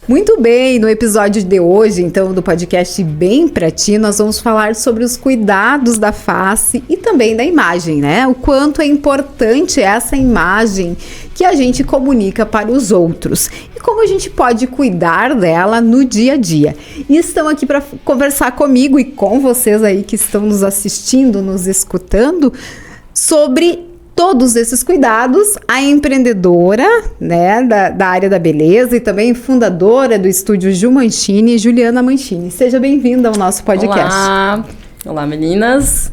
Muito bem, no episódio de hoje, então, do podcast Bem Pra Ti, nós vamos falar sobre os cuidados da face e também da imagem, né? O quanto é importante essa imagem que a gente comunica para os outros e como a gente pode cuidar dela no dia a dia. E estão aqui para conversar comigo e com vocês aí que estão nos assistindo, nos escutando, sobre todos esses cuidados, a empreendedora, né, da área da beleza e também fundadora do estúdio Ju Mancini, Juliana Mancini. Seja bem-vinda ao nosso podcast. Olá meninas.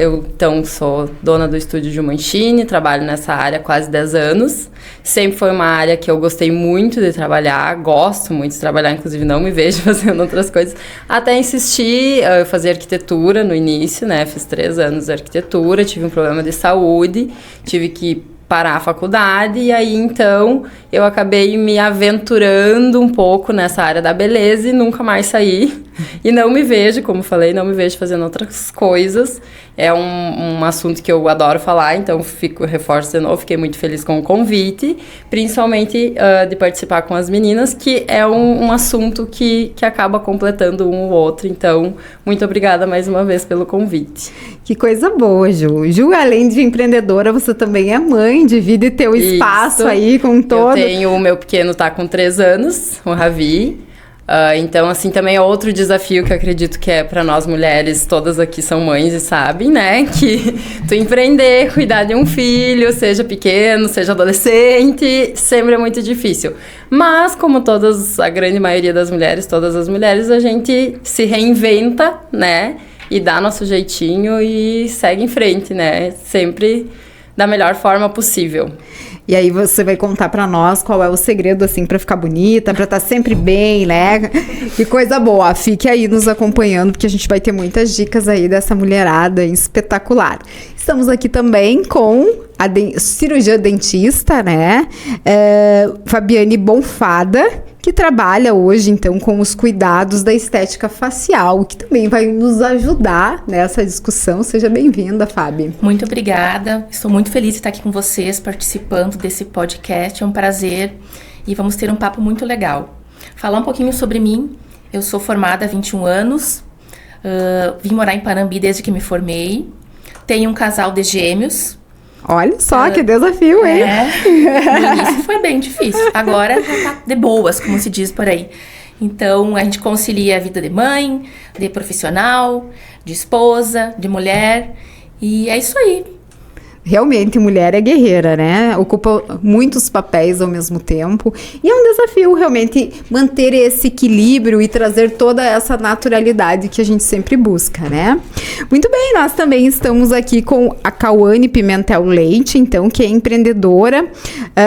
Eu, então, sou dona do estúdio Ju Mancini, trabalho nessa área há quase 10 anos. Sempre foi uma área que eu gostei muito de trabalhar, gosto muito de trabalhar, inclusive não me vejo fazendo outras coisas. Até insisti, eu fazia arquitetura no início, né? Fiz 3 anos de arquitetura, tive um problema de saúde, tive que parar a faculdade e aí, então, eu acabei me aventurando um pouco nessa área da beleza e nunca mais saí. E não me vejo, como falei, não me vejo fazendo outras coisas. É um assunto que eu adoro falar, então reforço de novo, fiquei muito feliz com o convite, principalmente de participar com as meninas, que é um assunto que acaba completando um ou outro. Então, muito obrigada mais uma vez pelo convite. Que coisa boa, Ju. Ju, além de empreendedora, você também é mãe, divide teu espaço aí com todo. Eu tenho, o meu pequeno tá com 3 anos, o Ravi. Então, assim, também é outro desafio que eu acredito que é para nós mulheres, todas aqui são mães e sabem, né? Que tu empreender, cuidar de um filho, seja pequeno, seja adolescente, sempre é muito difícil. Mas, como a grande maioria das mulheres, todas as mulheres, a gente se reinventa, né? E dá nosso jeitinho e segue em frente, né? Sempre da melhor forma possível. E aí você vai contar pra nós qual é o segredo, assim, pra ficar bonita, pra estar sempre bem, né? Que coisa boa. Fique aí nos acompanhando, porque a gente vai ter muitas dicas aí dessa mulherada espetacular. Estamos aqui também com a cirurgiã dentista, né? Fabiane Bonfada, que trabalha hoje, então, com os cuidados da estética facial, que também vai nos ajudar nessa discussão. Seja bem-vinda, Fábio. Muito obrigada. Estou muito feliz de estar aqui com vocês, participando desse podcast. É um prazer e vamos ter um papo muito legal. Falar um pouquinho sobre mim. Eu sou formada há 21 anos. Vim morar em Panambi desde que me formei. Tenho um casal de gêmeos. Olha só, que desafio, hein? No início foi bem difícil. Agora já tá de boas, como se diz por aí. Então, a gente concilia a vida de mãe, de profissional, de esposa, de mulher. E é isso aí. Realmente, mulher é guerreira, né? Ocupa muitos papéis ao mesmo tempo. E é um desafio, realmente, manter esse equilíbrio e trazer toda essa naturalidade que a gente sempre busca, né? Muito bem, nós também estamos aqui com a Cauane Pimentel Leite, então, que é empreendedora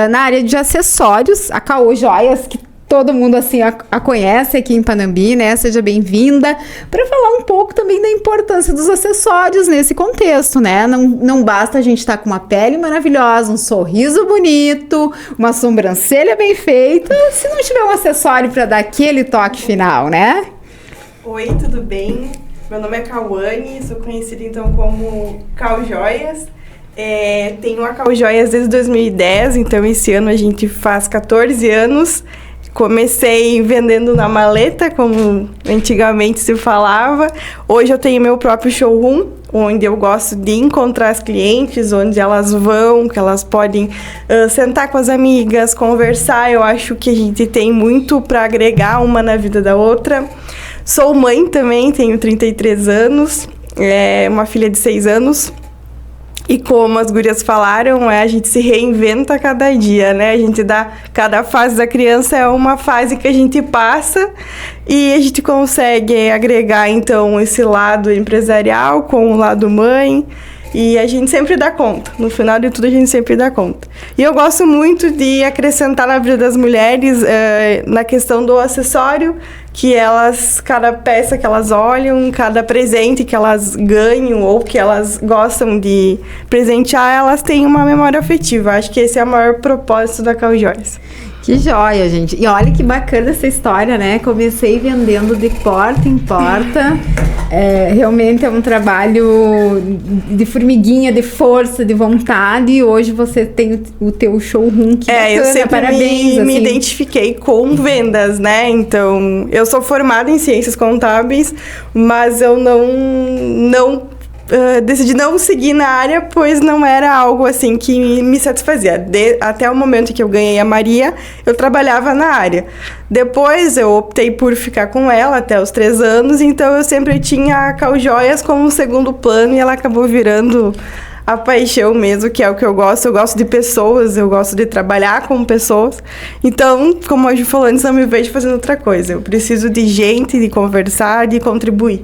na área de acessórios. A Caô Joias, que todo mundo, assim, a conhece aqui em Panambi, né? Seja bem-vinda. Para falar um pouco também da importância dos acessórios nesse contexto, né? Não basta a gente estar com uma pele maravilhosa, um sorriso bonito, uma sobrancelha bem feita, se não tiver um acessório para dar aquele toque final, né? Oi, tudo bem? Meu nome é Cauane, sou conhecida, então, como Cau Joias. Tenho a Cau Joias desde 2010, então esse ano a gente faz 14 anos. Comecei vendendo na maleta, como antigamente se falava. Hoje eu tenho meu próprio showroom, onde eu gosto de encontrar as clientes, onde elas vão, que elas podem sentar com as amigas, conversar. Eu acho que a gente tem muito para agregar uma na vida da outra. Sou mãe também, tenho 33 anos, uma filha de 6 anos. E como as gurias falaram, a gente se reinventa a cada dia, né? A gente cada fase da criança é uma fase que a gente passa e a gente consegue agregar, então, esse lado empresarial com o lado mãe. E a gente sempre dá conta. No final de tudo, a gente sempre dá conta. E eu gosto muito de acrescentar na vida das mulheres, na questão do acessório, que elas, cada peça que elas olham, cada presente que elas ganham ou que elas gostam de presentear, elas têm uma memória afetiva. Acho que esse é o maior propósito da Cau Joias. Que joia, gente. E olha que bacana essa história, né? Comecei vendendo de porta em porta. Realmente é um trabalho de formiguinha, de força, de vontade. E hoje você tem o teu showroom. Que bacana, eu sempre parabéns. me identifiquei com vendas, né? Então, eu sou formada em ciências contábeis, mas eu não decidi não seguir na área, pois não era algo assim que me satisfazia. Até o momento que eu ganhei a Maria, eu trabalhava na área. Depois eu optei por ficar com ela até os 3 anos, então eu sempre tinha a Caljoias como segundo plano e ela acabou virando a paixão mesmo, que é o que eu gosto. Eu gosto de pessoas, eu gosto de trabalhar com pessoas. Então, como a Ju falou antes, não me vejo fazendo outra coisa. Eu preciso de gente, de conversar, de contribuir.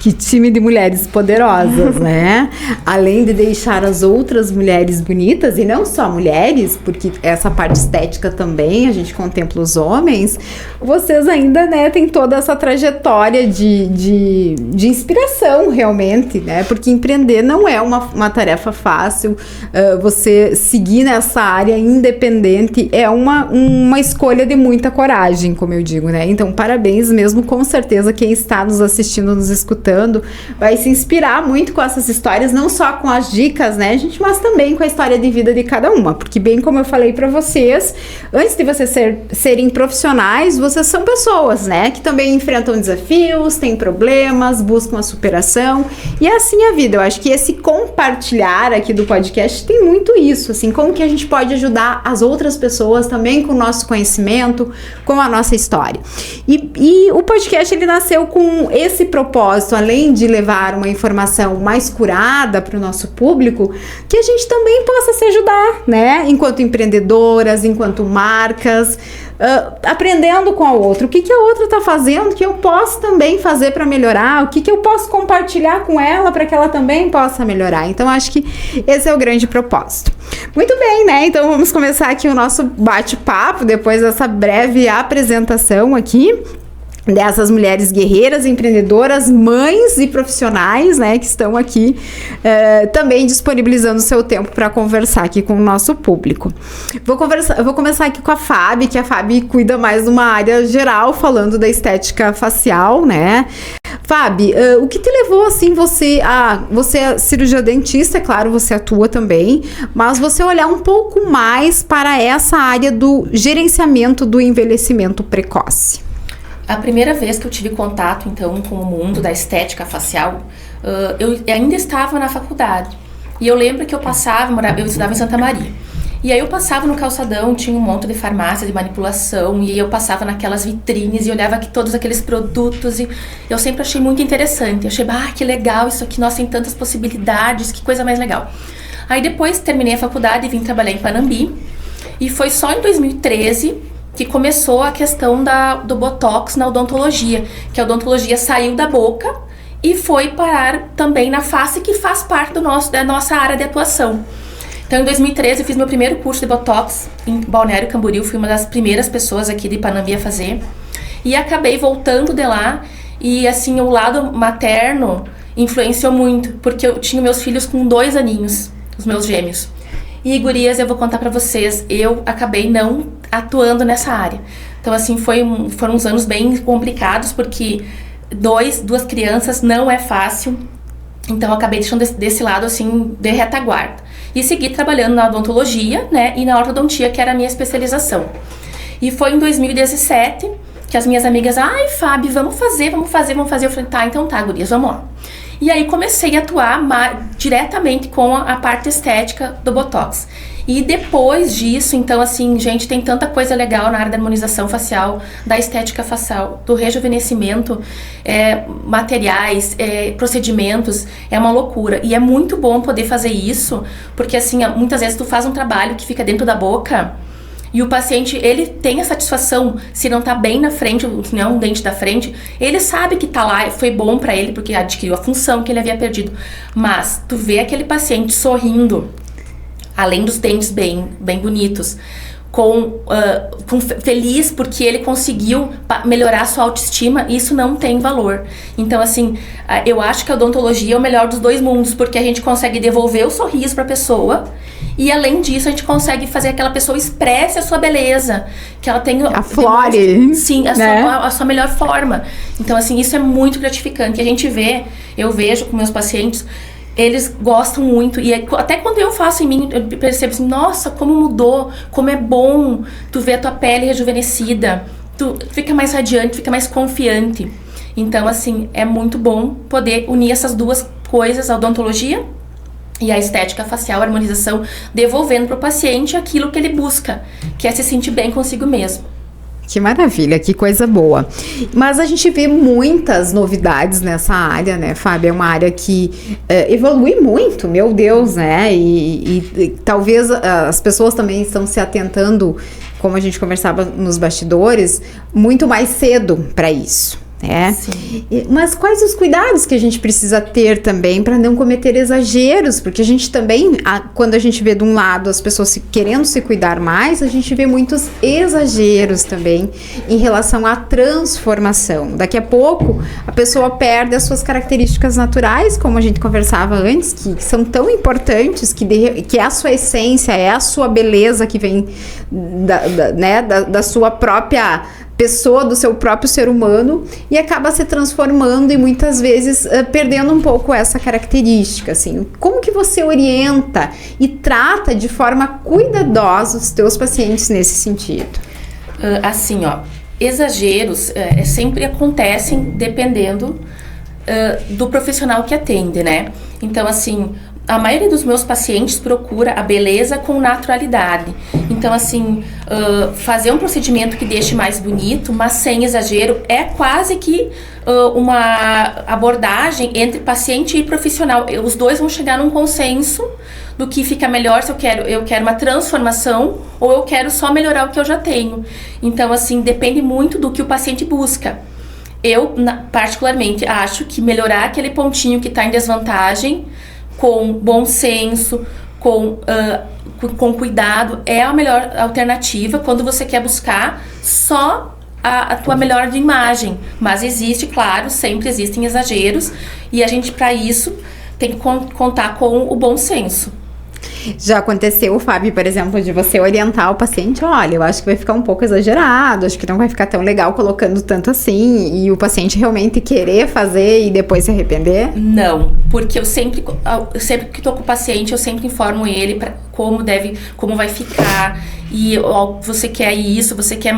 Que time de mulheres poderosas, né? Além de deixar as outras mulheres bonitas, e não só mulheres, porque essa parte estética também, a gente contempla os homens, vocês ainda, né, tem toda essa trajetória de inspiração, realmente, né? Porque empreender não é uma tarefa fácil, você seguir nessa área independente é uma escolha de muita coragem, como eu digo, né? Então, parabéns mesmo, com certeza quem está nos assistindo, nos escutando, vai se inspirar muito com essas histórias, não só com as dicas, né, gente, mas também com a história de vida de cada uma, porque bem como eu falei pra vocês, antes de vocês serem profissionais, vocês são pessoas, né, que também enfrentam desafios, têm problemas, buscam a superação, e é assim a vida. Eu acho que esse compartilhar aqui do podcast tem muito isso, assim, como que a gente pode ajudar as outras pessoas também com o nosso conhecimento, com a nossa história. E o podcast, ele nasceu com esse propósito, além de levar uma informação mais curada para o nosso público, que a gente também possa se ajudar, né? Enquanto empreendedoras, enquanto marcas, aprendendo com a outra. O que a outra está fazendo que eu posso também fazer para melhorar? O que eu posso compartilhar com ela para que ela também possa melhorar? Então, acho que esse é o grande propósito. Muito bem, né? Então, vamos começar aqui o nosso bate-papo, depois dessa breve apresentação aqui dessas mulheres guerreiras, empreendedoras, mães e profissionais, né, que estão aqui também disponibilizando o seu tempo para conversar aqui com o nosso público. Vou começar aqui com a Fábio, que a Fábio cuida mais de uma área geral, falando da estética facial, né? Fábio, o que te levou, assim, você é cirurgia dentista, é claro, você atua também, mas você olhar um pouco mais para essa área do gerenciamento do envelhecimento precoce? A primeira vez que eu tive contato, então, com o mundo da estética facial, eu ainda estava na faculdade. E eu lembro que eu estudava em Santa Maria. E aí eu passava no calçadão, tinha um monte de farmácia de manipulação, e eu passava naquelas vitrines e olhava todos aqueles produtos, e eu sempre achei muito interessante. Eu achei, que legal isso aqui, nossa, tem tantas possibilidades, que coisa mais legal. Aí depois terminei a faculdade e vim trabalhar em Panambi, e foi só em 2013... que começou a questão do Botox na odontologia, que a odontologia saiu da boca e foi parar também na face, que faz parte da nossa área de atuação. Então, em 2013, eu fiz meu primeiro curso de Botox em Balneário Camboriú, fui uma das primeiras pessoas aqui de Panambi a fazer, e acabei voltando de lá, e assim, o lado materno influenciou muito, porque eu tinha meus filhos com 2 aninhos, os meus gêmeos. E, gurias, eu vou contar pra vocês, eu acabei não atuando nessa área. Então, assim, foram uns anos bem complicados, porque duas crianças não é fácil. Então, eu acabei deixando desse lado, assim, de retaguarda. E segui trabalhando na odontologia, né, e na ortodontia, que era a minha especialização. E foi em 2017 que as minhas amigas, Fábio, vamos fazer. Eu falei, então tá, gurias, vamos lá. E aí comecei a atuar diretamente com a parte estética do Botox. E depois disso, então assim, gente, tem tanta coisa legal na área da harmonização facial, da estética facial, do rejuvenescimento, materiais, procedimentos, é uma loucura. E é muito bom poder fazer isso, porque assim, muitas vezes tu faz um trabalho que fica dentro da boca, e o paciente, ele tem a satisfação, se não tá bem na frente, se não é um dente da frente, ele sabe que tá lá, foi bom pra ele, porque adquiriu a função que ele havia perdido. Mas tu vê aquele paciente sorrindo, além dos dentes bem bonitos, feliz porque ele conseguiu melhorar a sua autoestima, isso não tem valor. Então, assim, eu acho que a odontologia é o melhor dos 2 mundos, porque a gente consegue devolver o sorriso pra pessoa E além disso, a gente consegue fazer aquela pessoa expresse a sua beleza, que ela tenha... Aflore. Sim, né? a sua melhor forma. Então, assim, isso é muito gratificante. A gente vê, eu vejo com meus pacientes, eles gostam muito. E até quando eu faço em mim, eu percebo assim, nossa, como mudou, como é bom tu ver a tua pele rejuvenescida. Tu fica mais radiante, fica mais confiante. Então, assim, é muito bom poder unir essas duas coisas, a odontologia e a estética facial, a harmonização, devolvendo para o paciente aquilo que ele busca, que é se sentir bem consigo mesmo. Que maravilha, que coisa boa. Mas a gente vê muitas novidades nessa área, né, Fábio? É uma área que evolui muito, meu Deus, né? E talvez as pessoas também estão se atentando, como a gente conversava nos bastidores, muito mais cedo para isso. Mas quais os cuidados que a gente precisa ter também para não cometer exageros? Porque a gente também, quando a gente vê de um lado as pessoas querendo se cuidar mais, a gente vê muitos exageros também em relação à transformação. Daqui a pouco a pessoa perde as suas características naturais, como a gente conversava antes, que são tão importantes, que é a sua essência, é a sua beleza que vem da sua própria pessoa, do seu próprio ser humano, e acaba se transformando e muitas vezes perdendo um pouco essa característica, assim. Como que você orienta e trata de forma cuidadosa os teus pacientes nesse sentido? Assim, ó, exageros sempre acontecem dependendo do profissional que atende, né? Então, assim, a maioria dos meus pacientes procura a beleza com naturalidade. Então, assim, fazer um procedimento que deixe mais bonito, mas sem exagero, é quase que uma abordagem entre paciente e profissional. Os dois vão chegar num consenso do que fica melhor, se eu quero uma transformação ou eu quero só melhorar o que eu já tenho. Então, assim, depende muito do que o paciente busca. Eu, particularmente, acho que melhorar aquele pontinho que está em desvantagem, com bom senso, com cuidado, é a melhor alternativa quando você quer buscar só a tua melhor imagem. Mas existe, claro, sempre existem exageros, e a gente, para isso, tem que contar com o bom senso. Já aconteceu, Fábio, por exemplo, de você orientar o paciente, olha, eu acho que vai ficar um pouco exagerado, acho que não vai ficar tão legal colocando tanto assim, e o paciente realmente querer fazer e depois se arrepender? Não, porque eu sempre que tô com o paciente, eu sempre informo ele como vai ficar, e você quer isso, você quer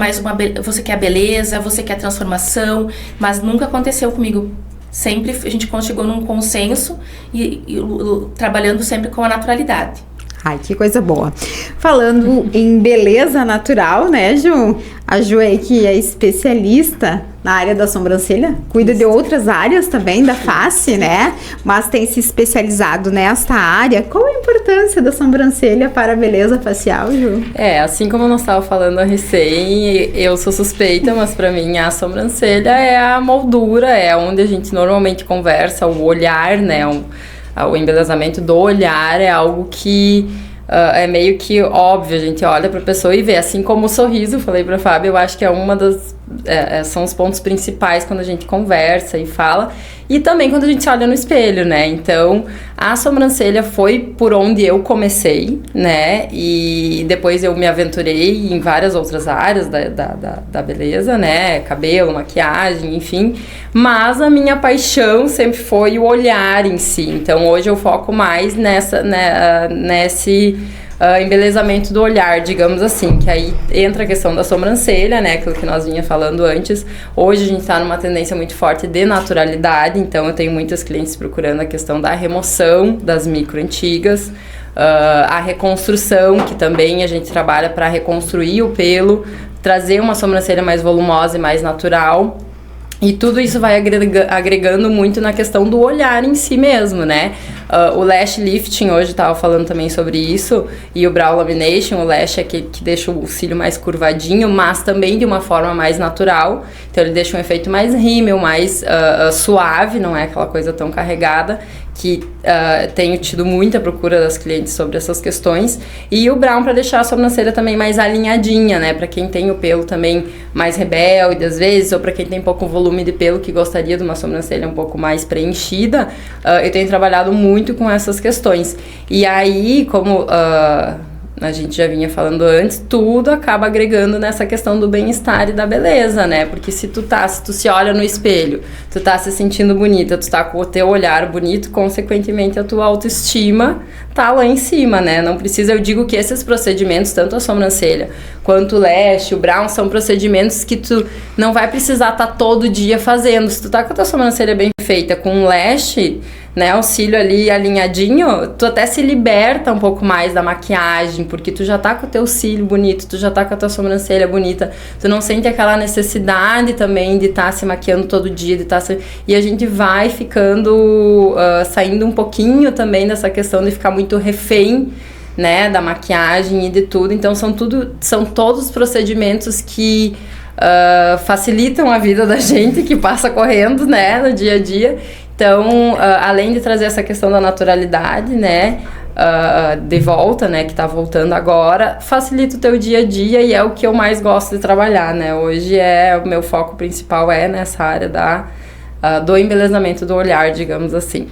você quer a beleza, você quer a transformação, mas nunca aconteceu comigo. Sempre a gente chegou num consenso e trabalhando sempre com a naturalidade. Ai, que coisa boa. Falando em beleza natural, né, Ju? A Ju aí que é especialista na área da sobrancelha, cuida de outras áreas também da face, né? Mas tem se especializado nesta área. Qual a importância da sobrancelha para a beleza facial, Ju? Assim como nós estávamos falando a recém, eu sou suspeita, mas para mim a sobrancelha é a moldura, é onde a gente normalmente conversa, o olhar, né? O embelezamento do olhar é algo que é meio que óbvio, a gente olha para a pessoa e vê, assim como o sorriso, falei para a Fábio, eu acho que é uma das são os pontos principais quando a gente conversa e fala, e também quando a gente se olha no espelho, né? Então, a sobrancelha foi por onde eu comecei, né? E depois eu me aventurei em várias outras áreas da beleza, né? Cabelo, maquiagem, enfim. Mas a minha paixão sempre foi o olhar em si. Então, hoje eu foco mais nesse embelezamento do olhar, digamos assim, que aí entra a questão da sobrancelha, né, aquilo que nós vinha falando antes. Hoje a gente tá numa tendência muito forte de naturalidade, então eu tenho muitas clientes procurando a questão da remoção das micro antigas, a reconstrução, que também a gente trabalha para reconstruir o pelo, trazer uma sobrancelha mais volumosa e mais natural. E tudo isso vai agregando muito na questão do olhar em si mesmo, né? O lash lifting, hoje estava falando também sobre isso, e o brow lamination, o lash é que deixa o cílio mais curvadinho, mas também de uma forma mais natural. Então ele deixa um efeito mais rímel, mais suave, não é aquela coisa tão carregada, que tenho tido muita procura das clientes sobre essas questões. E o brown para deixar a sobrancelha também mais alinhadinha, né? Para quem tem o pelo também mais rebelde às vezes, ou para quem tem pouco volume volume de pelo, que gostaria de uma sobrancelha um pouco mais preenchida, eu tenho trabalhado muito com essas questões. E aí, como a gente já vinha falando antes, tudo acaba agregando nessa questão do bem-estar e da beleza, né? Porque se tu se olha no espelho, tu tá se sentindo bonita, tu tá com o teu olhar bonito, consequentemente a tua autoestima tá lá em cima, né? Não precisa, eu digo que esses procedimentos, tanto a sobrancelha quanto o lash, o brow, são procedimentos que tu não vai precisar estar todo dia fazendo. Se tu tá com a tua sobrancelha bem feita, com um lash, né, o cílio ali alinhadinho, tu até se liberta um pouco mais da maquiagem, porque tu já tá com o teu cílio bonito, tu já tá com a tua sobrancelha bonita, tu não sente aquela necessidade também de estar se maquiando todo dia, e a gente vai ficando, saindo um pouquinho também dessa questão de ficar muito refém, né, da maquiagem e de tudo. Então são todos procedimentos que facilitam a vida da gente, que passa correndo, né, no dia a dia. Então, além de trazer essa questão da naturalidade, né, de volta, né, que tá voltando agora, facilita o teu dia a dia e é o que eu mais gosto de trabalhar, né. Hoje o meu foco principal nessa área do embelezamento do olhar, digamos assim.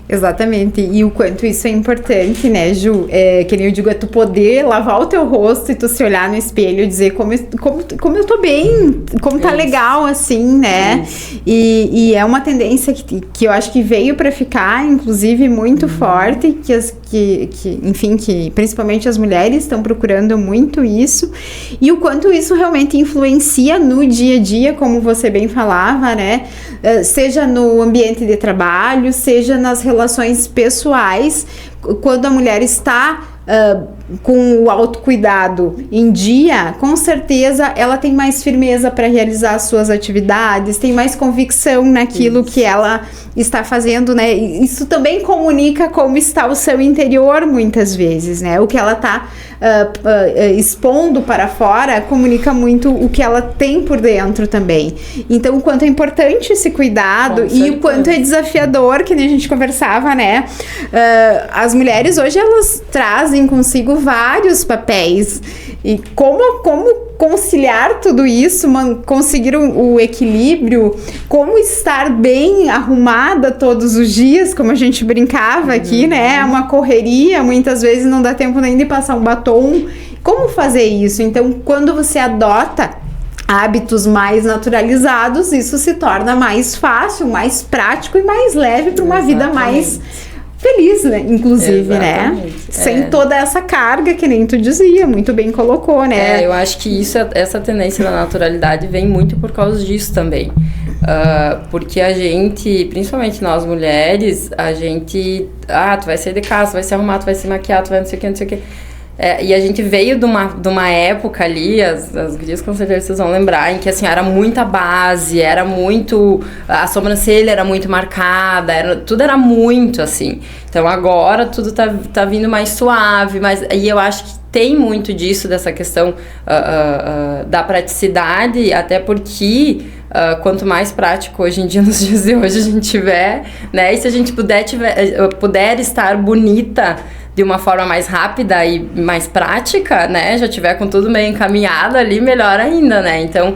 Exatamente, e o quanto isso é importante, né, Ju? Que nem eu digo, é tu poder lavar o teu rosto e tu se olhar no espelho e dizer como eu tô bem, como tá legal, assim, né? E é uma tendência que eu acho que veio pra ficar, inclusive, muito forte, que principalmente as mulheres estão procurando muito isso, e o quanto isso realmente influencia no dia a dia, como você bem falava, né? Seja no ambiente de trabalho, seja nas relações pessoais, quando a mulher está com o autocuidado em dia, com certeza ela tem mais firmeza para realizar as suas atividades, tem mais convicção naquilo que ela está fazendo, né? Isso também comunica como está o seu interior muitas vezes, né? O que ela está expondo para fora comunica muito o que ela tem por dentro também. Então, o quanto é importante esse cuidado e o quanto é desafiador, que nem a gente conversava, né? As mulheres hoje, elas trazem consigo vários papéis. E como conciliar tudo isso, conseguir o equilíbrio, como estar bem arrumada todos os dias, como a gente brincava aqui, né? É uma correria, muitas vezes não dá tempo nem de passar um batom. Como fazer isso? Então, quando você adota hábitos mais naturalizados, isso se torna mais fácil, mais prático e mais leve para uma vida mais feliz, né? Inclusive, né? Sem toda essa carga, que nem tu dizia, muito bem colocou, né? Eu acho que essa tendência da naturalidade vem muito por causa disso também. Porque a gente, principalmente nós mulheres, a gente... tu vai sair de casa, tu vai se arrumar, tu vai se maquiar, tu vai não sei o que, não sei o que... e a gente veio de uma época ali, as gurias com certeza vocês vão lembrar, em que assim, era muita base, era muito... A sobrancelha era muito marcada, tudo era muito assim. Então agora tudo tá vindo mais suave, e eu acho que tem muito disso, dessa questão da praticidade, até porque... quanto mais prático hoje em dia, nos dias de hoje, a gente tiver, né? E se a gente puder estar bonita de uma forma mais rápida e mais prática, né? Já tiver com tudo meio encaminhado ali, melhor ainda, né? Então,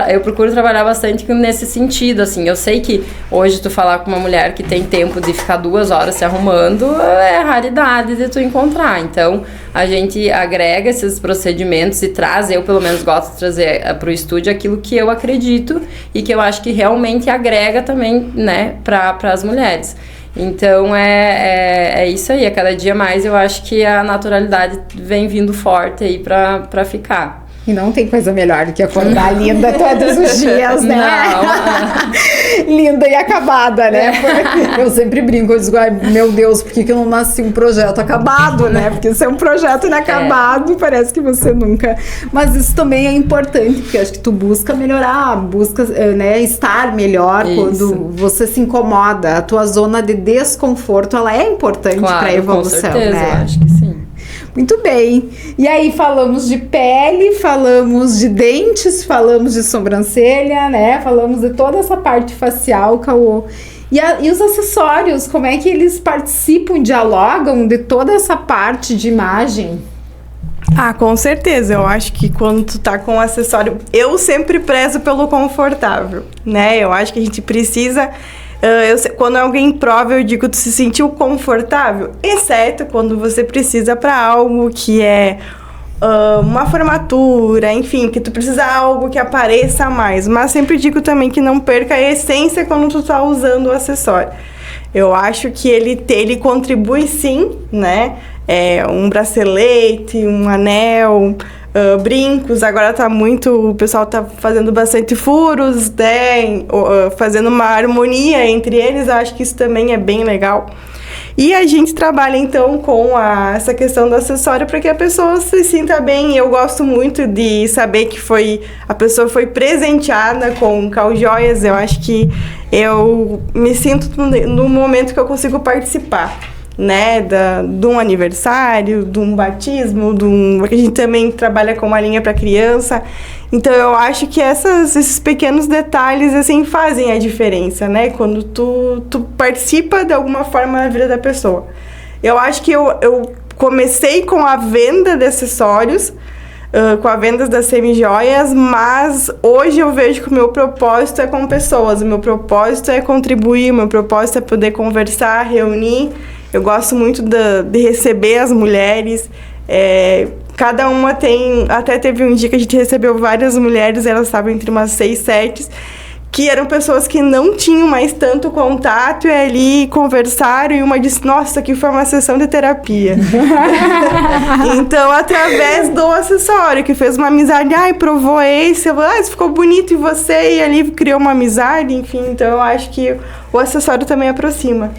eu procuro trabalhar bastante nesse sentido, assim. Eu sei que hoje tu falar com uma mulher que tem tempo de ficar 2 horas se arrumando é raridade de tu encontrar. Então, a gente agrega esses procedimentos e traz, eu pelo menos gosto de trazer pro estúdio aquilo que eu acredito e que eu acho que realmente agrega também, né, para as mulheres. Então, é isso aí. A cada dia mais eu acho que a naturalidade vem vindo forte aí pra ficar. E não tem coisa melhor do que acordar linda todos os dias, né? Não. Linda e acabada, né? Porque eu sempre brinco, eu digo, meu Deus, por que eu não nasci um projeto acabado, né? Porque se é um projeto inacabado, parece que você nunca... Mas isso também é importante, porque eu acho que tu busca melhorar, busca, né, estar melhor quando você se incomoda. A tua zona de desconforto, ela é importante para a evolução, com certeza, né? Eu acho que sim. Muito bem. E aí falamos de pele, falamos de dentes, falamos de sobrancelha, né? Falamos de toda essa parte facial, Cauô. E os acessórios, como é que eles participam, dialogam de toda essa parte de imagem? Ah, com certeza. Eu acho que quando tu tá com um acessório... Eu sempre prezo pelo confortável, né? Eu acho que a gente precisa... quando alguém prova, eu digo, tu se sentiu confortável? Exceto quando você precisa para algo que é uma formatura, enfim, que tu precisa de algo que apareça mais. Mas sempre digo também que não perca a essência quando tu tá usando o acessório. Eu acho que ele contribui sim, né? Um bracelete, um anel, brincos. Agora o pessoal tá fazendo bastante furos, né? Fazendo uma harmonia entre eles. Eu acho que isso também é bem legal. E a gente trabalha, então, com essa questão do acessório para que a pessoa se sinta bem. Eu gosto muito de saber que a pessoa foi presenteada com Caljoias. Eu acho que eu me sinto no momento que eu consigo participar, né? De um aniversário, de um batismo, a gente também trabalha com uma linha para criança. Então, eu acho que esses pequenos detalhes, assim, fazem a diferença, né? Quando tu participa de alguma forma na vida da pessoa. Eu acho que eu comecei com a venda de acessórios, com a venda das semijoias, mas hoje eu vejo que o meu propósito é com pessoas, o meu propósito é contribuir, o meu propósito é poder conversar, reunir. Eu gosto muito de receber as mulheres. Cada uma até teve um dia que a gente recebeu várias mulheres, elas estavam entre umas 6, 7, que eram pessoas que não tinham mais tanto contato e ali conversaram e uma disse, nossa, isso aqui foi uma sessão de terapia. Então, através do acessório, que fez uma amizade, provou esse, isso ficou bonito, e você? E ali criou uma amizade, enfim, então eu acho que o acessório também aproxima.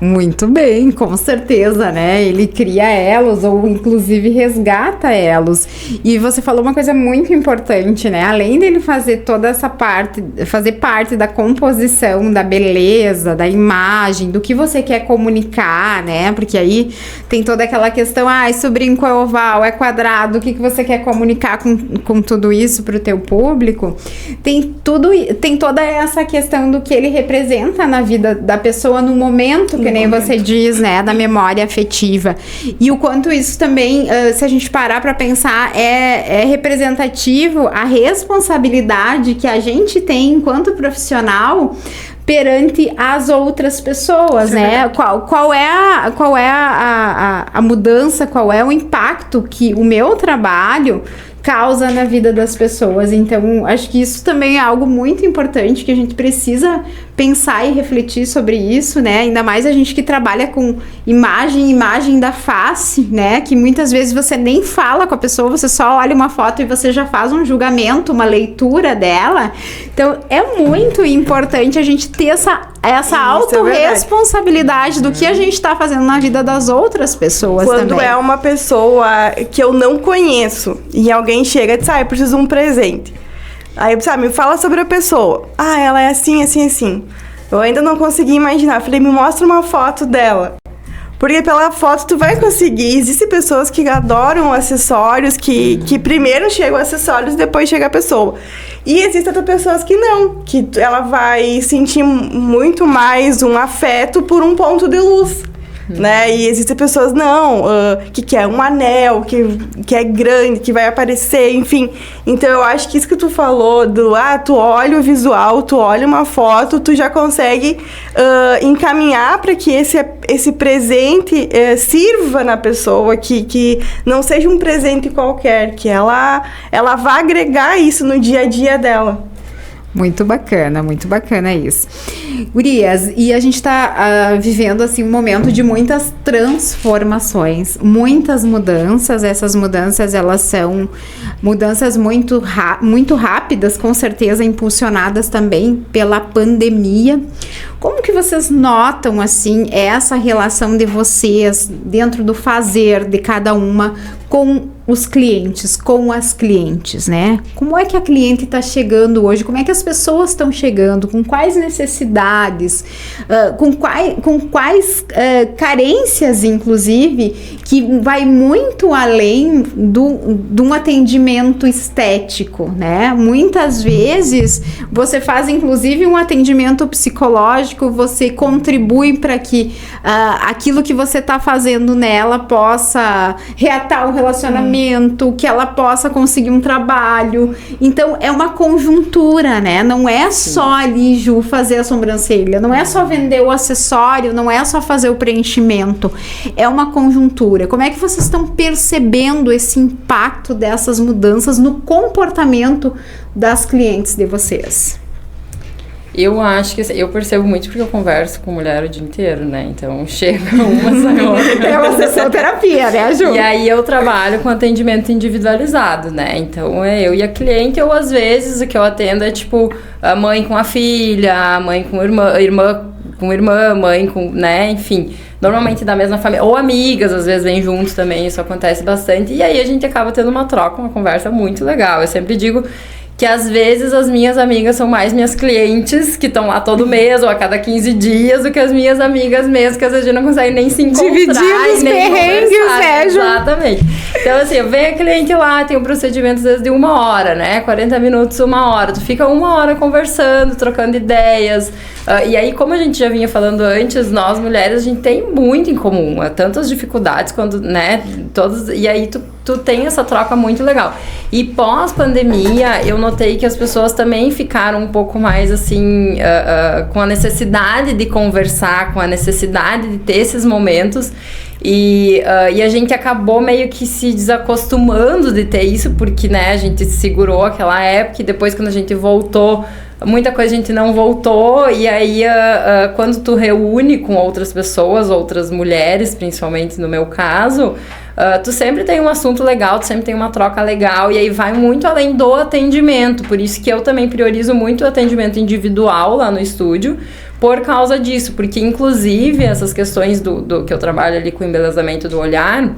Muito bem, com certeza, né? Ele cria elos ou inclusive resgata elos. E você falou uma coisa muito importante, né? Além dele fazer toda essa parte, fazer parte da composição, da beleza, da imagem, do que você quer comunicar, né? Porque aí tem toda aquela questão, se o brinco é oval, é quadrado, o que você quer comunicar com tudo isso para o teu público? Tem toda essa questão do que ele representa na vida da pessoa no momento, que nem você diz, né, da memória afetiva. E o quanto isso também, se a gente parar para pensar, é representativo a responsabilidade que a gente tem enquanto profissional perante as outras pessoas, né? Qual é a mudança, qual é o impacto que o meu trabalho causa na vida das pessoas. Então, acho que isso também é algo muito importante, que a gente precisa pensar e refletir sobre isso, né? Ainda mais a gente que trabalha com imagem da face, né? Que muitas vezes você nem fala com a pessoa, você só olha uma foto e você já faz um julgamento, uma leitura dela. Então, é muito importante a gente ter essa autorresponsabilidade do que a gente está fazendo na vida das outras pessoas também. Quando é uma pessoa que eu não conheço e alguém chega e diz, eu preciso de um presente. Aí, me fala sobre a pessoa. Ela é assim, assim, assim. Eu ainda não consegui imaginar. Falei, me mostra uma foto dela. Porque pela foto tu vai conseguir. Existem pessoas que adoram acessórios, que primeiro chegam acessórios e depois chega a pessoa. E existem outras pessoas que não. Que ela vai sentir muito mais um afeto por um ponto de luz. Né? E existem pessoas, que quer um anel, que é grande, que vai aparecer, enfim. Então, eu acho que isso que tu falou tu olha o visual, tu olha uma foto, tu já consegue encaminhar para que esse presente sirva na pessoa, que não seja um presente qualquer, que ela vá agregar isso no dia a dia dela. Muito bacana isso. Gurias, e a gente está vivendo assim um momento de muitas transformações, muitas mudanças. Essas mudanças, elas são mudanças muito rápidas, com certeza impulsionadas também pela pandemia. Como que vocês notam, assim, essa relação de vocês dentro do fazer de cada uma com os clientes, com as clientes, né? Como é que a cliente está chegando hoje? Como é que as pessoas estão chegando? Com quais necessidades? Com quais carências, inclusive, que vai muito além de um atendimento estético, né? Muitas vezes, você faz, inclusive, um atendimento psicológico, você contribui para que aquilo que você está fazendo nela possa reatar o relacionamento, que ela possa conseguir um trabalho. Então, é uma conjuntura, né? Não é só ali, Ju, fazer a sobrancelha, não é só vender o acessório, não é só fazer o preenchimento. É uma conjuntura. Como é que vocês estão percebendo esse impacto dessas mudanças no comportamento das clientes de vocês? Eu acho que eu percebo muito porque eu converso com mulher o dia inteiro, né? Então chega uma, sai outra. É uma sessão terapia, né, Ju? E aí eu trabalho com atendimento individualizado, né? Então é eu e a cliente, ou às vezes o que eu atendo é tipo a mãe com a filha, a mãe com irmã com irmã, mãe com, né? Enfim, normalmente da mesma família. Ou amigas, às vezes vêm junto também, isso acontece bastante. E aí a gente acaba tendo uma troca, uma conversa muito legal. Eu sempre digo que às vezes as minhas amigas são mais minhas clientes, que estão lá todo mês ou a cada 15 dias, do que as minhas amigas mesmo, que às vezes a gente não consegue nem se encontrar. Dividir os perrengues, né, Ju? Exatamente. Então, assim, vem a cliente lá, tem um procedimento às vezes de 1 hora, né? 40 minutos, 1 hora. Tu fica 1 hora conversando, trocando ideias. E aí, como a gente já vinha falando antes, nós mulheres, a gente tem muito em comum. Tanto as dificuldades quanto, né? Todos, e aí tu tem essa troca muito legal. E pós-pandemia, eu notei que as pessoas também ficaram um pouco mais, assim, com a necessidade de conversar, com a necessidade de ter esses momentos. E a gente acabou meio que se desacostumando de ter isso, porque, né, a gente segurou aquela época e depois quando a gente voltou, muita coisa a gente não voltou. E aí, quando tu reúne com outras pessoas, outras mulheres, principalmente no meu caso, tu sempre tem um assunto legal, tu sempre tem uma troca legal, e aí vai muito além do atendimento. Por isso que eu também priorizo muito o atendimento individual lá no estúdio, por causa disso, porque inclusive essas questões do que eu trabalho ali com o embelezamento do olhar,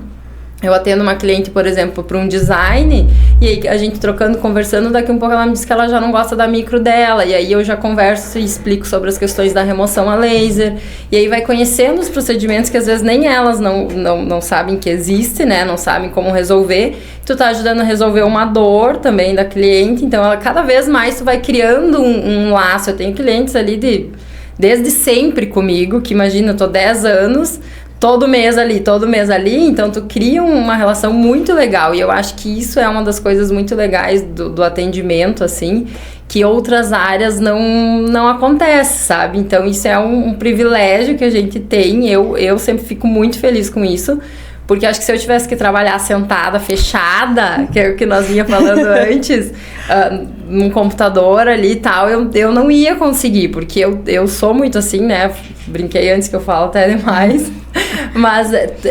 eu atendo uma cliente, por exemplo, para um design, e aí a gente trocando, conversando, daqui um pouco ela me diz que ela já não gosta da micro dela, e aí eu já converso e explico sobre as questões da remoção a laser, e aí vai conhecendo os procedimentos que às vezes nem elas não sabem que existe, né, não sabem como resolver. Tu tá ajudando a resolver uma dor também da cliente, então ela cada vez mais tu vai criando um laço. Eu tenho clientes ali desde sempre comigo, que imagina, eu tô 10 anos, todo mês ali, então tu cria uma relação muito legal, e eu acho que isso é uma das coisas muito legais do atendimento, assim, que outras áreas não acontece, sabe? Então isso é um privilégio que a gente tem, eu sempre fico muito feliz com isso, porque acho que se eu tivesse que trabalhar sentada, fechada, que é o que nós vinha falando antes, num computador ali e tal, eu não ia conseguir, porque eu sou muito assim, né? Brinquei antes que eu falo até demais. Mas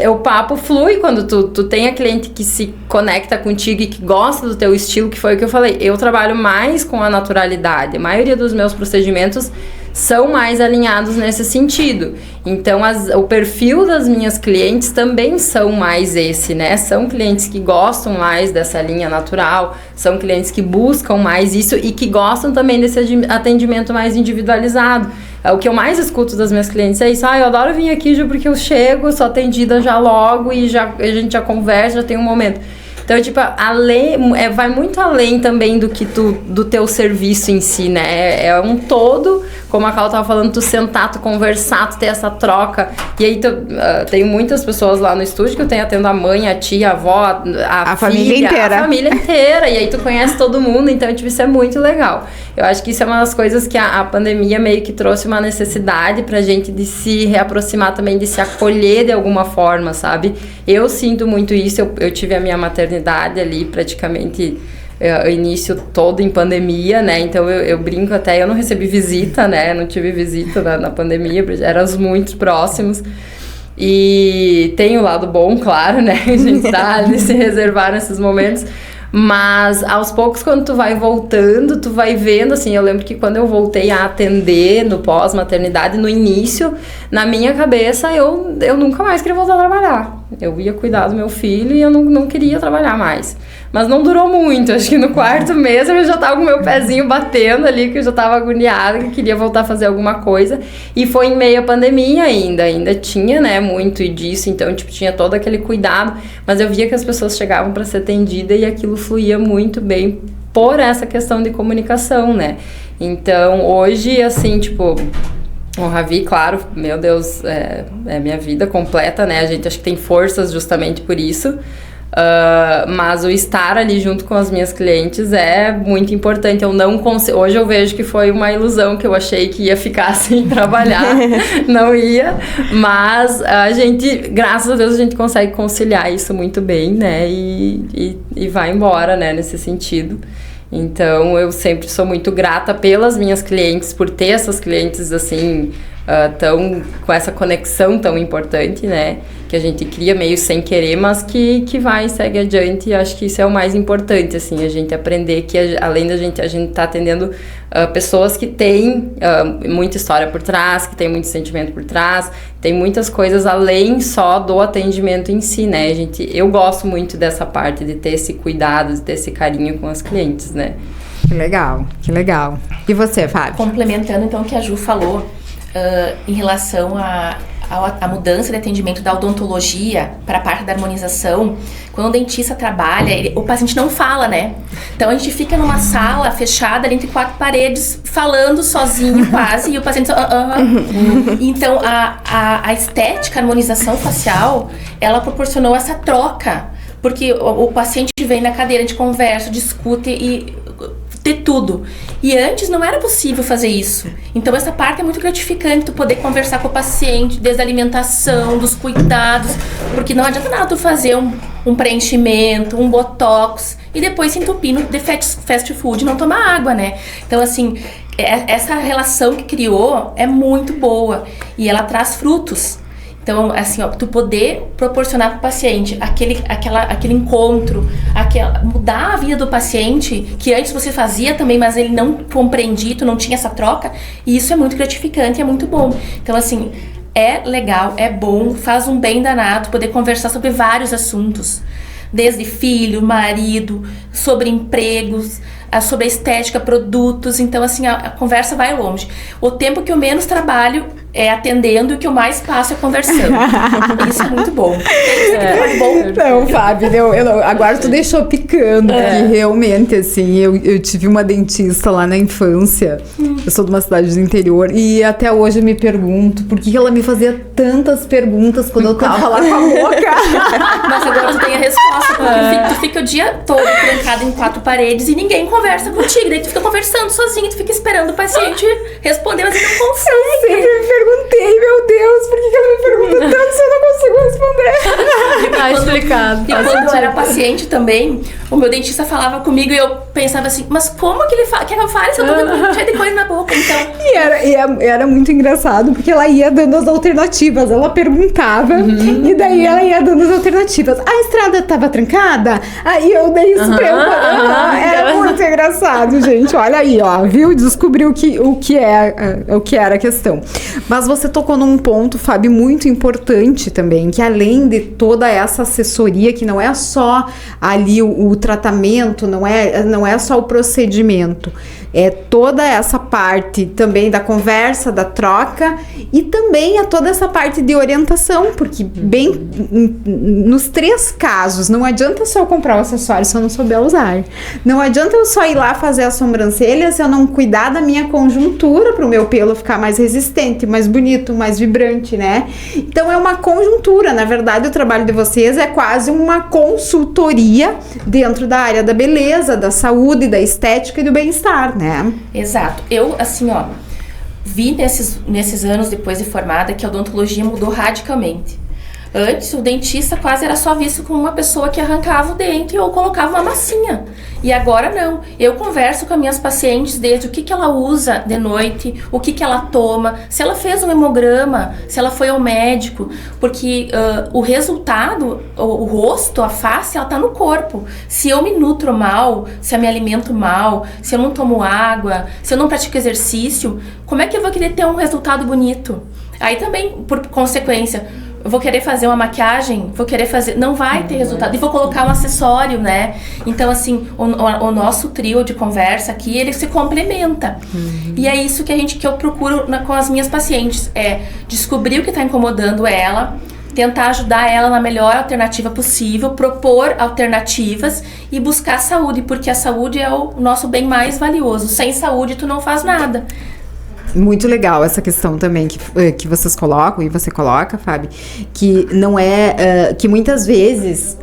o papo flui quando tu tem a cliente que se conecta contigo e que gosta do teu estilo, que foi o que eu falei. Eu trabalho mais com a naturalidade. A maioria dos meus procedimentos são mais alinhados nesse sentido. Então, o perfil das minhas clientes também são mais esse, né? São clientes que gostam mais dessa linha natural, são clientes que buscam mais isso e que gostam também desse atendimento mais individualizado. O que eu mais escuto das minhas clientes é isso: eu adoro vir aqui, Ju, porque eu chego, sou atendida já logo e a gente já conversa, já tem um momento. Então, tipo, vai muito além também do teu serviço em si, né? É um todo, como a Carla tava falando, tu sentar, tu conversar, tu ter essa troca. E aí, tenho muitas pessoas lá no estúdio que eu tenho atendo a mãe, a tia, a avó, a filha, família inteira. A família inteira. E aí tu conhece todo mundo, então, tipo, isso é muito legal. Eu acho que isso é uma das coisas que a pandemia meio que trouxe uma necessidade pra gente de se reaproximar também, de se acolher de alguma forma, sabe? Eu sinto muito isso, eu tive a minha maternidade ali praticamente o início todo em pandemia, né? Então eu brinco até, eu não recebi visita, né? Não tive visita na pandemia, éramos muito próximos. E tem o lado bom, claro, né? A gente tá ali se reservar nesses momentos. Mas aos poucos, quando tu vai voltando, tu vai vendo, assim, eu lembro que quando eu voltei a atender no pós-maternidade, no início, na minha cabeça, eu nunca mais queria voltar a trabalhar. Eu ia cuidar do meu filho e eu não queria trabalhar mais. Mas não durou muito, acho que no 4º mês eu já tava com o meu pezinho batendo ali, que eu já tava agoniada, que queria voltar a fazer alguma coisa. E foi em meio à pandemia ainda tinha, né, muito disso, então, tipo, tinha todo aquele cuidado. Mas eu via que as pessoas chegavam para ser atendida e aquilo fluía muito bem por essa questão de comunicação, né? Então, hoje, assim, tipo, o Ravi, claro, meu Deus, é minha vida completa, né? A gente acho que tem forças justamente por isso. Mas o estar ali junto com as minhas clientes é muito importante. Eu não consigo. Hoje eu vejo que foi uma ilusão, que eu achei que ia ficar sem trabalhar. Não ia. Mas a gente, graças a Deus, a gente consegue conciliar isso muito bem, né? E vai embora, né? Nesse sentido. Então, eu sempre sou muito grata pelas minhas clientes, por ter essas clientes, assim, com essa conexão tão importante, né? Que a gente cria meio sem querer, mas que vai e segue adiante. E acho que isso é o mais importante, assim, a gente aprender que, além da gente, a gente tá atendendo pessoas que têm muita história por trás, que têm muito sentimento por trás, tem muitas coisas além só do atendimento em si, né? Eu gosto muito dessa parte de ter esse cuidado, de ter esse carinho com as clientes, né? Que legal, que legal. E você, Fábio? Complementando, então, o que a Ju falou em relação a mudança de atendimento da odontologia para a parte da harmonização, quando o dentista trabalha, o paciente não fala, né? Então a gente fica numa sala fechada ali entre 4 paredes, falando sozinho quase, e o paciente Então a estética, a harmonização facial, ela proporcionou essa troca, porque o paciente vem na cadeira, a gente conversa, discute e ter tudo. E antes não era possível fazer isso. Então essa parte é muito gratificante, tu poder conversar com o paciente, desde a alimentação, dos cuidados, porque não adianta nada tu fazer um preenchimento, um botox e depois se entupir no fast food e não tomar água, né? Então assim, essa relação que criou é muito boa e ela traz frutos. Então, assim, tu poder proporcionar para o paciente aquele encontro, mudar a vida do paciente, que antes você fazia também, mas ele não compreendia, tu não tinha essa troca, e isso é muito gratificante e é muito bom. Então, assim, é legal, é bom, faz um bem danado poder conversar sobre vários assuntos, desde filho, marido, sobre empregos, sobre a estética, produtos. Então, assim, a conversa vai longe. O tempo que eu menos trabalho é atendendo e o que eu mais passo é conversando. Isso é muito bom. Não, Fábio, agora tu deixou picando, porque realmente, assim, eu tive uma dentista lá na infância, eu sou de uma cidade do interior, e até hoje eu me pergunto por que ela me fazia tantas perguntas quando eu tava lá com a boca. Mas agora tu tem a resposta, porque tu fica o dia todo trancado em 4 paredes e ninguém conversa contigo, daí tu fica conversando sozinho, tu fica esperando o paciente responder, mas ele não consegue. Eu sempre me perguntei, meu Deus, por que ela me pergunta tanto se eu não consigo responder? Tá explicado. E quando eu era paciente também, o meu dentista falava comigo e eu pensava assim, mas como que ele fala? Quer que eu fale se eu tô cheia de coisa na boca? Então... E era muito engraçado, porque ela ia dando as alternativas, ela perguntava, e daí ela ia dando as alternativas. A estrada tava trancada? Aí eu dei isso pra ela. Era muito engraçado, gente. Olha aí, ó, viu? Descobriu o que era a questão. Mas você tocou num ponto, Fábio, muito importante também, que além de toda essa assessoria, que não é só ali o tratamento, não é só o procedimento, é toda essa parte também da conversa, da troca, e também toda essa parte de orientação, porque bem nos 3 casos, não adianta só eu comprar o acessório se eu não souber usar. Não adianta eu só ir lá fazer a sobrancelha se eu não cuidar da minha conjuntura para o meu pelo ficar mais resistente, mais bonito, mais vibrante, né? Então é uma conjuntura. Na verdade, o trabalho de vocês é quase uma consultoria dentro da área da beleza, da saúde, da estética e do bem-estar, né? Exato. Eu, assim, ó, vi nesses anos depois de formada que a odontologia mudou radicalmente. Antes, o dentista quase era só visto como uma pessoa que arrancava o dente ou colocava uma massinha. E agora não. Eu converso com as minhas pacientes desde o que ela usa de noite, o que ela toma, se ela fez um hemograma, se ela foi ao médico. Porque o resultado, o rosto, a face, ela tá no corpo. Se eu me nutro mal, se eu me alimento mal, se eu não tomo água, se eu não pratico exercício, como é que eu vou querer ter um resultado bonito? Aí também, por consequência... eu vou querer fazer uma maquiagem, não vai ter resultado, e vou colocar um acessório, né? Então, assim, o nosso trio de conversa aqui, ele se complementa. E é isso que eu procuro com as minhas pacientes, é descobrir o que está incomodando ela, tentar ajudar ela na melhor alternativa possível, propor alternativas e buscar saúde, porque a saúde é o nosso bem mais valioso. Sem saúde, tu não faz nada. Muito legal essa questão também que vocês colocam, e você coloca, Fábio, que não é... que muitas vezes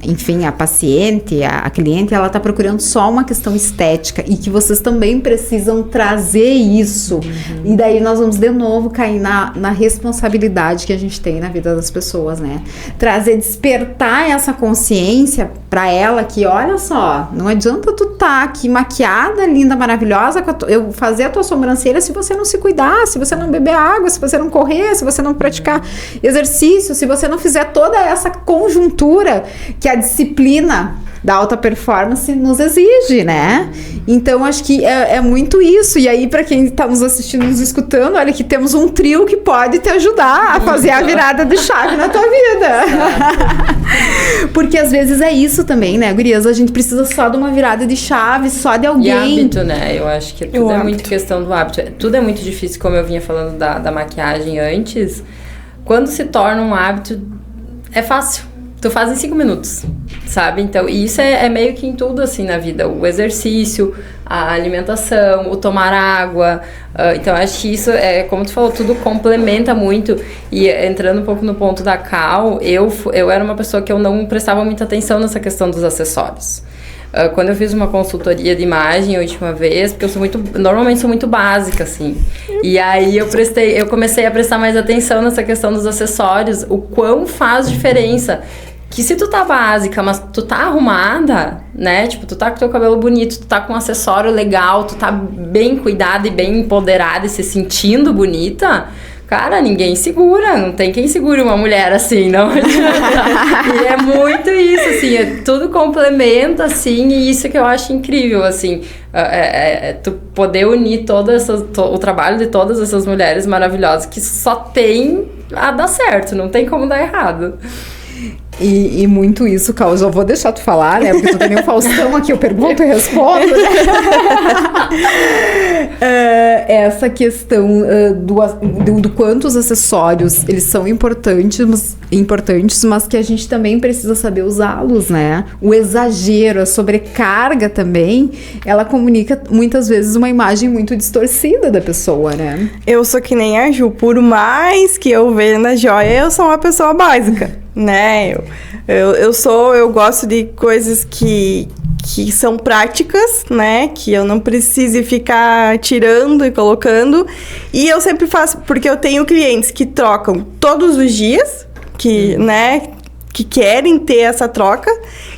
enfim, a paciente, a cliente, ela tá procurando só uma questão estética e que vocês também precisam trazer isso. E daí nós vamos de novo cair na responsabilidade que a gente tem na vida das pessoas, né? Trazer, despertar essa consciência pra ela que, olha só, não adianta tu tá aqui maquiada, linda, maravilhosa, eu fazer a tua sobrancelha se você não se cuidar, se você não beber água, se você não correr, se você não praticar exercício, se você não fizer toda essa conjuntura que a disciplina da alta performance nos exige, né? Então, acho que é muito isso. E aí, para quem tá nos assistindo, nos escutando, olha que temos um trio que pode te ajudar a fazer a virada de chave na tua vida. Porque às vezes é isso também, né, gurias? A gente precisa só de uma virada de chave, só de alguém. E hábito, né? Eu acho que tudo é muito questão do hábito. Tudo é muito difícil, como eu vinha falando da maquiagem antes. Quando se torna um hábito, é fácil. Tu faz em 5 minutos, sabe? Então, e isso é meio que em tudo, assim, na vida. O exercício, a alimentação, o tomar água. Então, acho que isso, como tu falou, tudo complementa muito. E entrando um pouco no ponto da Cal, eu era uma pessoa que eu não prestava muita atenção nessa questão dos acessórios. Quando eu fiz uma consultoria de imagem a última vez, porque normalmente sou muito básica, assim. E aí eu comecei a prestar mais atenção nessa questão dos acessórios, o quão faz diferença. Que se tu tá básica, mas tu tá arrumada, né? Tipo, tu tá com teu cabelo bonito, tu tá com um acessório legal, tu tá bem cuidada e bem empoderada e se sentindo bonita, cara, ninguém segura, não tem quem segure uma mulher assim, não adianta. E é muito isso, assim, tudo complementa, assim, e isso que eu acho incrível, assim, tu poder unir o trabalho de todas essas mulheres maravilhosas que só tem a dar certo, não tem como dar errado. E muito isso, Cal, já vou deixar tu falar, né? Porque tu tem o Faustão aqui, eu pergunto e respondo, né? Essa questão do quanto os acessórios, eles são importantes, mas que a gente também precisa saber usá-los, né? O exagero, a sobrecarga também, ela comunica muitas vezes uma imagem muito distorcida da pessoa, né? Eu sou que nem a Ju, por mais que eu veja na joia, eu sou uma pessoa básica. Né, eu gosto de coisas que são práticas, né, que eu não precise ficar tirando e colocando, e eu sempre faço, porque eu tenho clientes que trocam todos os dias, né, que querem ter essa troca,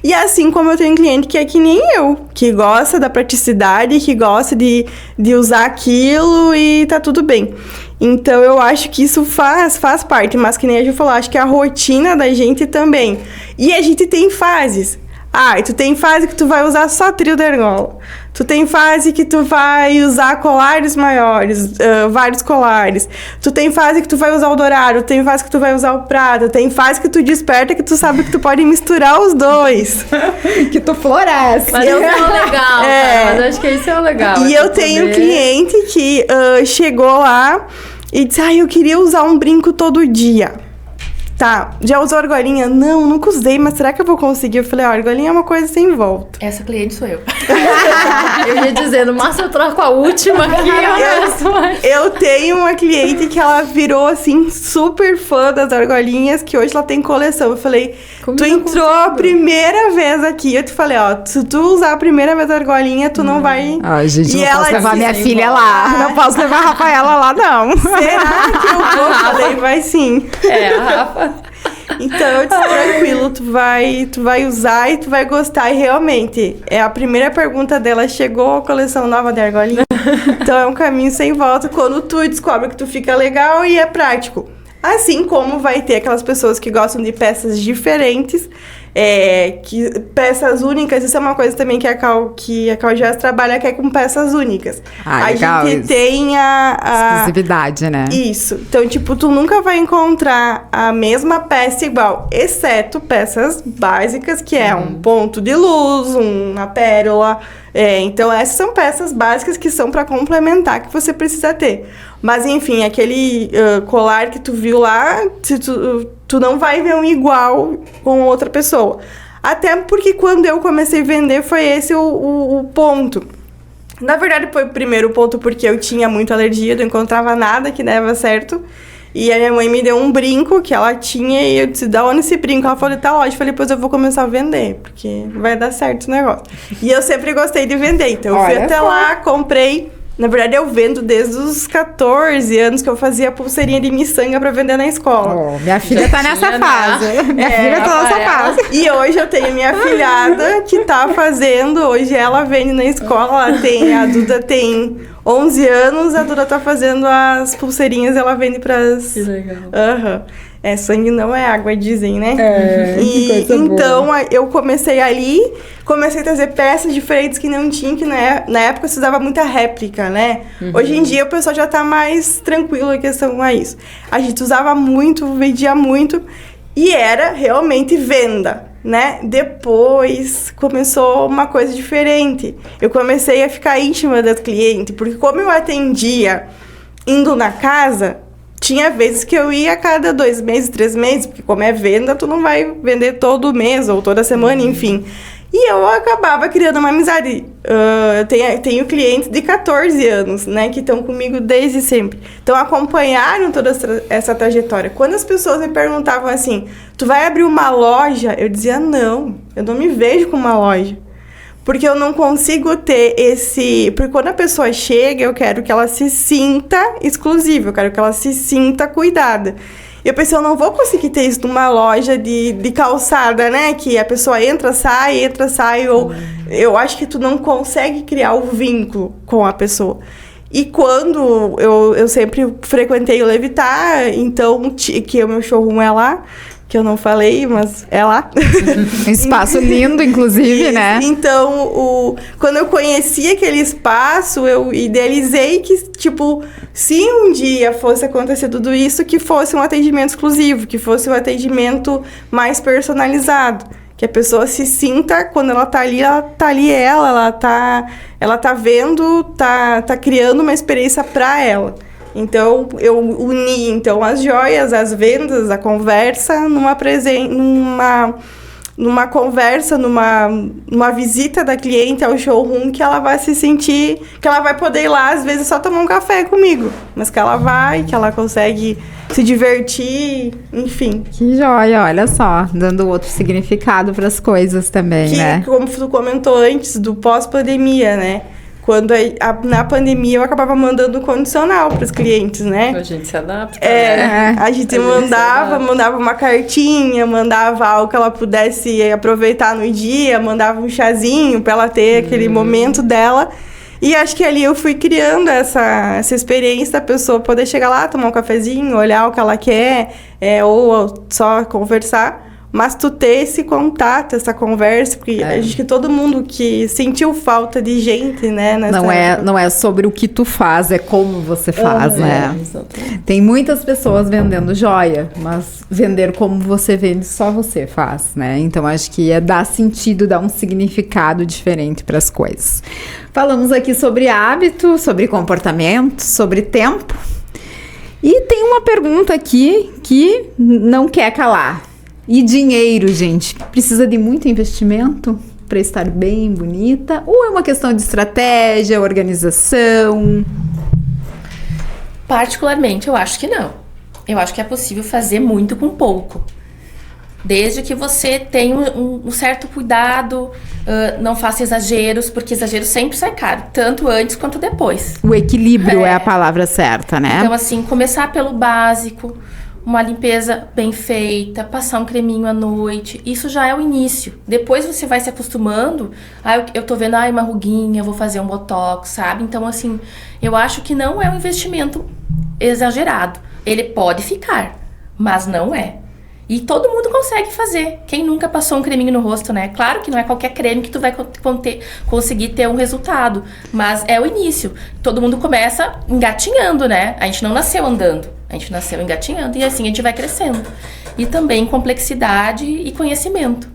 e assim como eu tenho cliente que é que nem eu, que gosta da praticidade, que gosta de usar aquilo e tá tudo bem. Então, eu acho que isso faz parte, mas que nem a Ju falou, acho que a rotina da gente também. E a gente tem fases. Tu tem fase que tu vai usar só trio da argola. Tu tem fase que tu vai usar colares maiores, vários colares. Tu tem fase que tu vai usar o dourado, tem fase que tu vai usar o prata, tem fase que tu desperta que tu sabe que tu pode misturar os dois. Que tu floresce. Mas isso é o legal, cara. Mas acho que isso é o legal. E eu tenho um cliente que chegou lá e disse, eu queria usar um brinco todo dia. Tá, já usou argolinha? Não, nunca usei, mas será que eu vou conseguir? Eu falei, argolinha é uma coisa sem volta. Essa cliente sou eu. Eu ia dizendo, mas eu troco a última aqui. Eu tenho uma cliente que ela virou, assim, super fã das argolinhas, que hoje ela tem coleção. Eu falei, tu entrou a primeira vez aqui. Eu te falei, se tu usar a primeira vez a argolinha, tu não vai... gente, não posso levar minha filha lá. Não posso levar a Rafaela lá, não. Será que eu vou? Falei, vai sim. A Rafa... Então, eu disse, tranquilo, tu vai usar e tu vai gostar. E realmente, a primeira pergunta dela, chegou a coleção nova de argolinha? Então, é um caminho sem volta quando tu descobre que tu fica legal e é prático. Assim como vai ter aquelas pessoas que gostam de peças diferentes, peças únicas. Isso é uma coisa também que a Cal Joias trabalha, que é com peças únicas. Legal, a gente isso. Tem a exclusividade, né? Isso. Então, tipo, tu nunca vai encontrar a mesma peça igual, exceto peças básicas, que é um ponto de luz, uma pérola. Então, essas são peças básicas que são para complementar, que você precisa ter. Mas, enfim, aquele colar que tu viu lá, tu não vai ver um igual com outra pessoa. Até porque quando eu comecei a vender, foi esse o ponto. Na verdade, foi o primeiro ponto porque eu tinha muita alergia, não encontrava nada que dava certo. E a minha mãe me deu um brinco que ela tinha e eu disse, da onde esse brinco? Ela falou, tá ótimo. Eu falei, depois eu vou começar a vender, porque vai dar certo o negócio. E eu sempre gostei de vender, então eu fui até lá, comprei. Na verdade, eu vendo desde os 14 anos que eu fazia pulseirinha de miçanga pra vender na escola. Minha filha tá nessa fase. Minha filha tá nessa fase. E hoje eu tenho minha filhada que tá fazendo, hoje ela vende na escola, a Duda tem 11 anos, a Duda tá fazendo as pulseirinhas, ela vende pras... Que legal. Sangue não é água, dizem, né? Que coisa então, boa. eu comecei ali, comecei a trazer peças diferentes que não tinha, que na época se usava muita réplica, né? Hoje em dia o pessoal já tá mais tranquilo em questão a isso. A gente usava muito, vendia muito, e era realmente venda, né? Depois começou uma coisa diferente. Eu comecei a ficar íntima das clientes, porque como eu atendia indo na casa... Tinha vezes que eu ia a cada 2 meses, 3 meses, porque como é venda, tu não vai vender todo mês ou toda semana, enfim. E eu acabava criando uma amizade. Eu tenho clientes de 14 anos, né, que estão comigo desde sempre. Então, acompanharam toda essa trajetória. Quando as pessoas me perguntavam assim, tu vai abrir uma loja? Eu dizia, não, eu não me vejo com uma loja. Porque eu não consigo ter esse... Porque quando a pessoa chega, eu quero que ela se sinta exclusiva. Eu quero que ela se sinta cuidada. E eu pensei, eu não vou conseguir ter isso numa loja de calçada, né? Que a pessoa entra, sai. Ou eu acho que tu não consegue criar o vínculo com a pessoa. E quando eu sempre frequentei o Levitar, então, que o meu showroom é lá... que eu não falei, mas é lá. Um espaço lindo, inclusive, né? Então, quando eu conheci aquele espaço, eu idealizei que, tipo, se um dia fosse acontecer tudo isso, que fosse um atendimento exclusivo, que fosse um atendimento mais personalizado. Que a pessoa se sinta, quando ela tá ali ela tá vendo, tá criando uma experiência pra ela. Então, eu uni as joias, as vendas, a conversa, numa conversa, numa visita da cliente ao showroom, que ela vai se sentir, que ela vai poder ir lá, às vezes, só tomar um café comigo. Mas que ela vai, que ela consegue se divertir, enfim. Que joia, olha só, dando outro significado para as coisas também, né? Como tu comentou antes, do pós-pandemia, né? Quando na pandemia eu acabava mandando condicional para os clientes, né? A gente se adapta, né? A gente mandava uma cartinha, mandava algo que ela pudesse aproveitar no dia, mandava um chazinho para ela ter aquele momento dela. E acho que ali eu fui criando essa experiência da pessoa poder chegar lá, tomar um cafezinho, olhar o que ela quer, ou só conversar. Mas tu ter esse contato, essa conversa, porque acho que todo mundo que sentiu falta de gente, né? Não é sobre o que tu faz, é como você faz, né? Exatamente. Tem muitas pessoas vendendo joia, mas vender como você vende, só você faz, né? Então, acho que é dar sentido, dar um significado diferente para as coisas. Falamos aqui sobre hábito, sobre comportamento, sobre tempo. E tem uma pergunta aqui que não quer calar. E dinheiro, gente? Precisa de muito investimento para estar bem, bonita? Ou é uma questão de estratégia, organização? Particularmente, eu acho que não. Eu acho que é possível fazer muito com pouco. Desde que você tenha um certo cuidado, não faça exageros, porque exagero sempre sai caro, tanto antes quanto depois. O equilíbrio é a palavra certa, né? Então, assim, começar pelo básico, uma limpeza bem feita, passar um creminho à noite, isso já é o início. Depois você vai se acostumando, eu tô vendo, uma ruguinha, vou fazer um botox, sabe? Então, assim, eu acho que não é um investimento exagerado. Ele pode ficar, mas não é. E todo mundo consegue fazer. Quem nunca passou um creminho no rosto, né? Claro que não é qualquer creme que tu vai conseguir ter um resultado, mas é o início. Todo mundo começa engatinhando, né? A gente não nasceu andando, a gente nasceu engatinhando e assim a gente vai crescendo. E também complexidade e conhecimento.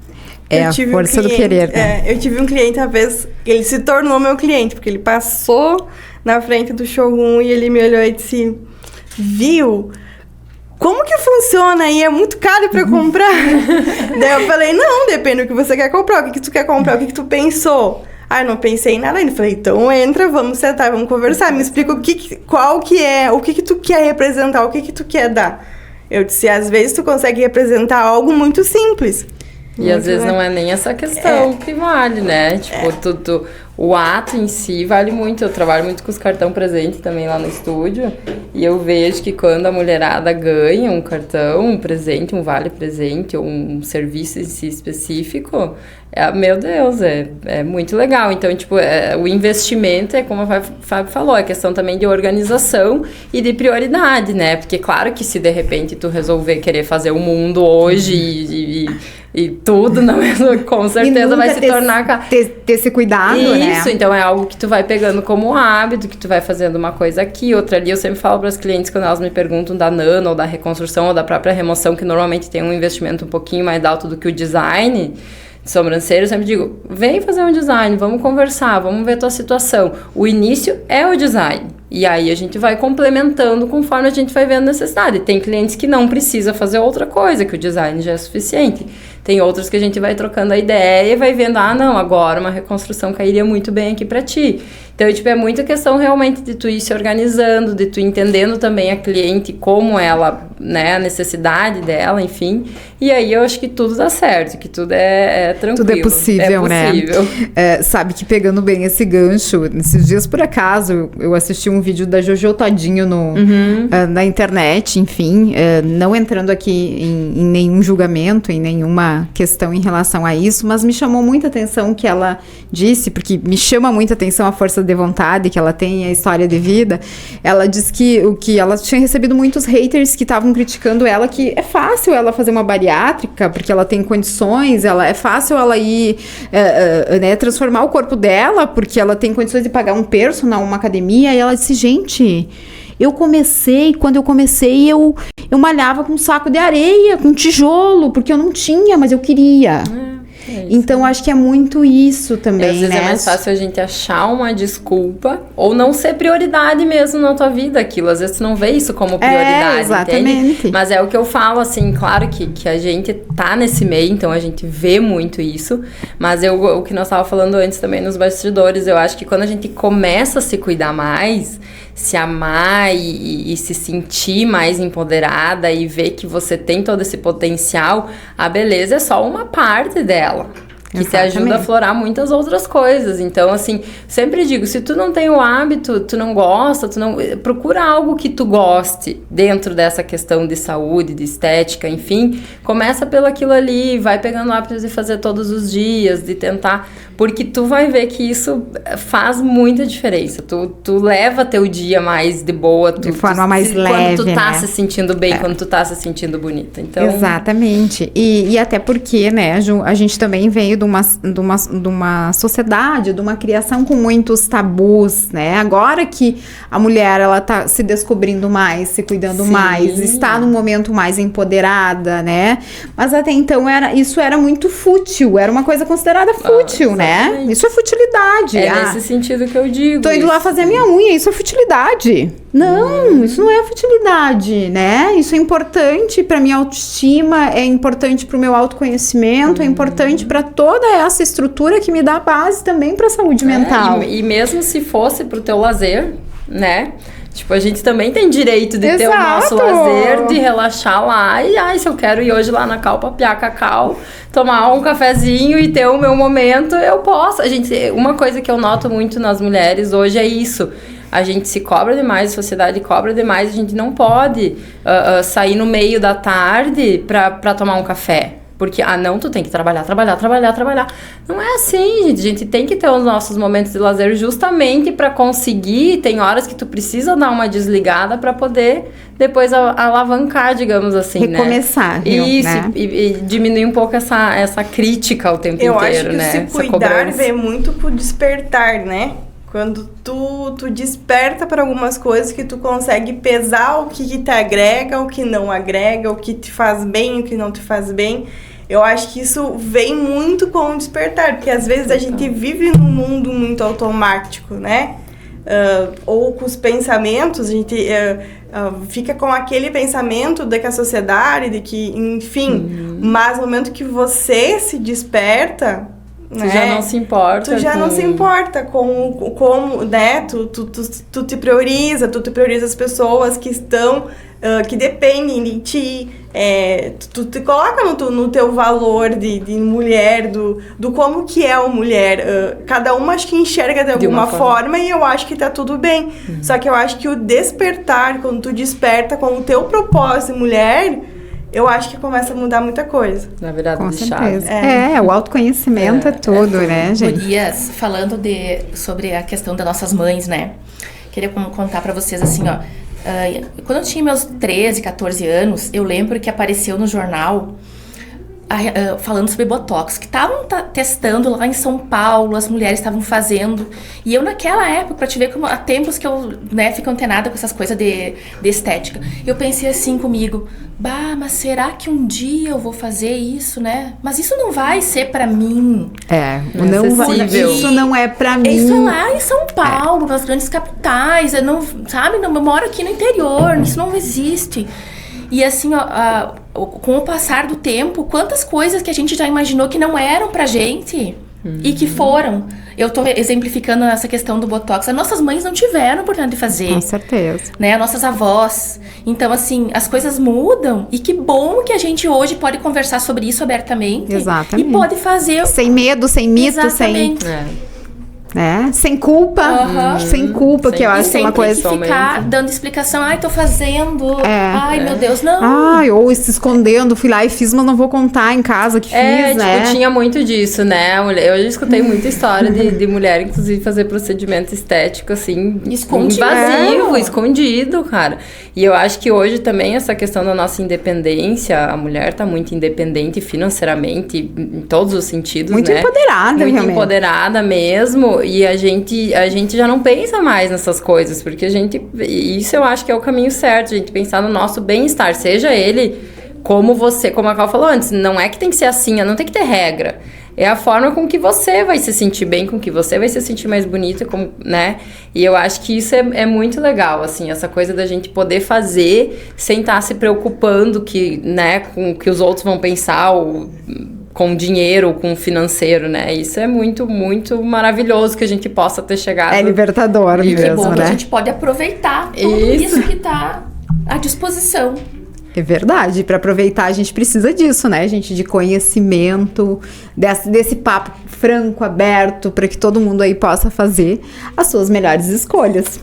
É a força do querer, né? Eu tive um cliente uma vez, ele se tornou meu cliente, porque ele passou na frente do showroom e ele me olhou e disse, viu? Como que funciona aí? É muito caro pra comprar? Daí eu falei, não, depende do que você quer comprar. O que tu quer comprar? O que tu pensou? Eu não pensei em nada ainda. Falei, então entra, vamos sentar, vamos conversar. Me explica o que tu quer representar, o que tu quer dar. Eu disse, às vezes tu consegue representar algo muito simples. E às vezes não é nem essa questão que vale, né? Tipo, o ato em si vale muito. Eu trabalho muito com os cartão presente também lá no estúdio. E eu vejo que quando a mulherada ganha um cartão, um presente, um vale presente, ou um serviço em si específico, meu Deus, é muito legal. Então, tipo, o investimento é como a Fábio falou, é questão também de organização e de prioridade, né? Porque claro que se de repente tu resolver querer fazer o mundo hoje e tudo, não é? Com certeza vai se tornar... Ter esse cuidado, né? Isso, então é algo que tu vai pegando como hábito, que tu vai fazendo uma coisa aqui, outra ali. Eu sempre falo para as clientes, quando elas me perguntam da nano, ou da reconstrução, ou da própria remoção, que normalmente tem um investimento um pouquinho mais alto do que o design de sobrancelha, eu sempre digo, vem fazer um design, vamos conversar, vamos ver a tua situação. O início é o design. E aí a gente vai complementando conforme a gente vai vendo necessidade. Tem clientes que não precisa fazer outra coisa, que o design já é suficiente. Tem outros que a gente vai trocando a ideia e vai vendo, não, agora uma reconstrução cairia muito bem aqui pra ti. Então, tipo, é muita questão realmente de tu ir se organizando, de tu entendendo também a cliente, como ela, né, a necessidade dela, enfim. E aí eu acho que tudo dá certo, que tudo é tranquilo. Tudo é possível, né? Sabe que pegando bem esse gancho, nesses dias por acaso, eu assisti um vídeo da Jojo Todinho na internet, enfim, não entrando aqui em nenhum julgamento, em nenhuma questão em relação a isso, mas me chamou muita atenção o que ela disse, porque me chama muita atenção a força de vontade que ela tem, a história de vida. Ela disse que ela tinha recebido muitos haters que estavam criticando ela, que é fácil ela fazer uma bariátrica, porque ela tem condições, é fácil ela ir né, transformar o corpo dela, porque ela tem condições de pagar um personal, uma academia. E ela disse, gente, quando eu comecei, eu malhava com um saco de areia, com tijolo, porque eu não tinha, mas eu queria. Então, acho que é muito isso também, às vezes é mais fácil a gente achar uma desculpa ou não ser prioridade mesmo na tua vida aquilo. Às vezes tu não vê isso como prioridade, exatamente. Entende? Mas é o que eu falo, assim, claro que a gente tá nesse meio, então a gente vê muito isso. Mas o que nós estávamos falando antes também nos bastidores, eu acho que quando a gente começa a se cuidar mais, se amar e se sentir mais empoderada e ver que você tem todo esse potencial, a beleza é só uma parte dela. Que te ajuda a aflorar muitas outras coisas. Então, assim, sempre digo, se tu não tem o hábito, tu não gosta, procura algo que tu goste dentro dessa questão de saúde, de estética, enfim. Começa pelo aquilo ali, vai pegando hábitos de fazer todos os dias, de tentar... Porque tu vai ver que isso faz muita diferença. Tu leva teu dia mais de boa. De forma mais leve, quando tu tá, né? se sentindo bem, quando tu tá se sentindo bonita. Então... Exatamente. E até porque, né, Ju, a gente também veio de uma sociedade, de uma criação com muitos tabus, né? Agora que a mulher, ela tá se descobrindo mais, se cuidando mais, está num momento mais empoderada, né? Mas até então isso era muito fútil, era uma coisa considerada fútil, né? Isso é futilidade. Nesse sentido que eu digo. Tô indo lá fazer minha unha, isso é futilidade. Não, isso não é futilidade, né? Isso é importante para minha autoestima, é importante para o meu autoconhecimento, é importante para toda essa estrutura que me dá base também para a saúde mental. E mesmo se fosse pro teu lazer, né? Tipo, a gente também tem direito de ter o nosso lazer, de relaxar lá. E, se eu quero ir hoje lá na Cal papiar cacau, tomar um cafezinho e ter o meu momento, eu posso. Uma coisa que eu noto muito nas mulheres hoje é isso. A gente se cobra demais, a sociedade cobra demais. A gente não pode sair no meio da tarde pra tomar um café. Porque, não, tu tem que trabalhar. Não é assim, gente. A gente tem que ter os nossos momentos de lazer justamente para conseguir. Tem horas que tu precisa dar uma desligada para poder depois alavancar, digamos assim, recomeçar, né? Isso, né? E diminuir um pouco essa crítica o tempo inteiro, né? Eu acho que se cuidar vem muito pro despertar, né? Quando tu desperta para algumas coisas que tu consegue pesar o que te agrega, o que não agrega, o que te faz bem, o que não te faz bem. Eu acho que isso vem muito com o despertar, porque às vezes a gente vive num mundo muito automático, né? Ou com os pensamentos, a gente fica com aquele pensamento de que a sociedade, de que, enfim, mas no momento que você se desperta, Tu já não se importa. Tu já não se importa com como, né? Tu te prioriza, as pessoas que estão, que dependem de ti. Tu te coloca no teu valor de mulher, do como que é uma mulher. Cada uma acho que enxerga de alguma forma e eu acho que tá tudo bem. Só que eu acho que o despertar, quando tu desperta com o teu propósito de mulher, eu acho que começa a mudar muita coisa. Na verdade, Com de certeza. chave. O autoconhecimento é tudo, né, gente? Gurias, falando sobre a questão das nossas mães, né? Queria contar pra vocês assim, ó. Quando eu tinha meus 13, 14 anos, eu lembro que apareceu no jornal falando sobre Botox, que estavam testando lá em São Paulo, as mulheres estavam fazendo. E eu naquela época, pra te ver como há tempos que eu, né, fico antenada com essas coisas de estética, eu pensei assim comigo, mas será que um dia eu vou fazer isso, né? Mas isso não vai ser pra mim. Isso não é pra mim. Isso é lá em São Paulo, nas grandes capitais, eu moro aqui no interior, isso não existe. E assim, com o passar do tempo, quantas coisas que a gente já imaginou que não eram pra gente e que foram. Eu tô exemplificando essa questão do Botox. As nossas mães não tiveram oportunidade de fazer. Com certeza. Né? As nossas avós. Então, assim, as coisas mudam. E que bom que a gente hoje pode conversar sobre isso abertamente. Exatamente. E pode fazer... Sem medo, sem mito, Exatamente. Sem culpa. Sem culpa, que eu acho que é uma coisa... Sem ficar dando explicação. Ai, tô fazendo. Ai, meu Deus, não. Ai, ou se escondendo. Fui lá e fiz, mas não vou contar em casa que fiz, né? Tinha muito disso, né? Eu já escutei muita história de mulher, inclusive, fazer procedimento estético, assim... Escondido. Invasivo, escondido, cara. E eu acho que hoje também essa questão da nossa independência, a mulher tá muito independente financeiramente, em todos os sentidos, muito né? Empoderada, muito realmente. Empoderada mesmo. E a gente já não pensa mais nessas coisas, porque isso eu acho que é o caminho certo, a gente pensar no nosso bem-estar, seja ele como a Cal falou antes, não é que tem que ser assim, não tem que ter regra. É a forma com que você vai se sentir bem, com que você vai se sentir mais bonita, né? E eu acho que isso é muito legal, assim, essa coisa da gente poder fazer sem estar se preocupando com o que os outros vão pensar, com dinheiro, com financeiro, né? Isso é muito, muito maravilhoso que a gente possa ter chegado. É libertador mesmo, que bom, né? que a gente pode aproveitar tudo isso que tá à disposição. É verdade, para aproveitar a gente precisa disso, né, gente? De conhecimento, desse papo franco, aberto, para que todo mundo aí possa fazer as suas melhores escolhas.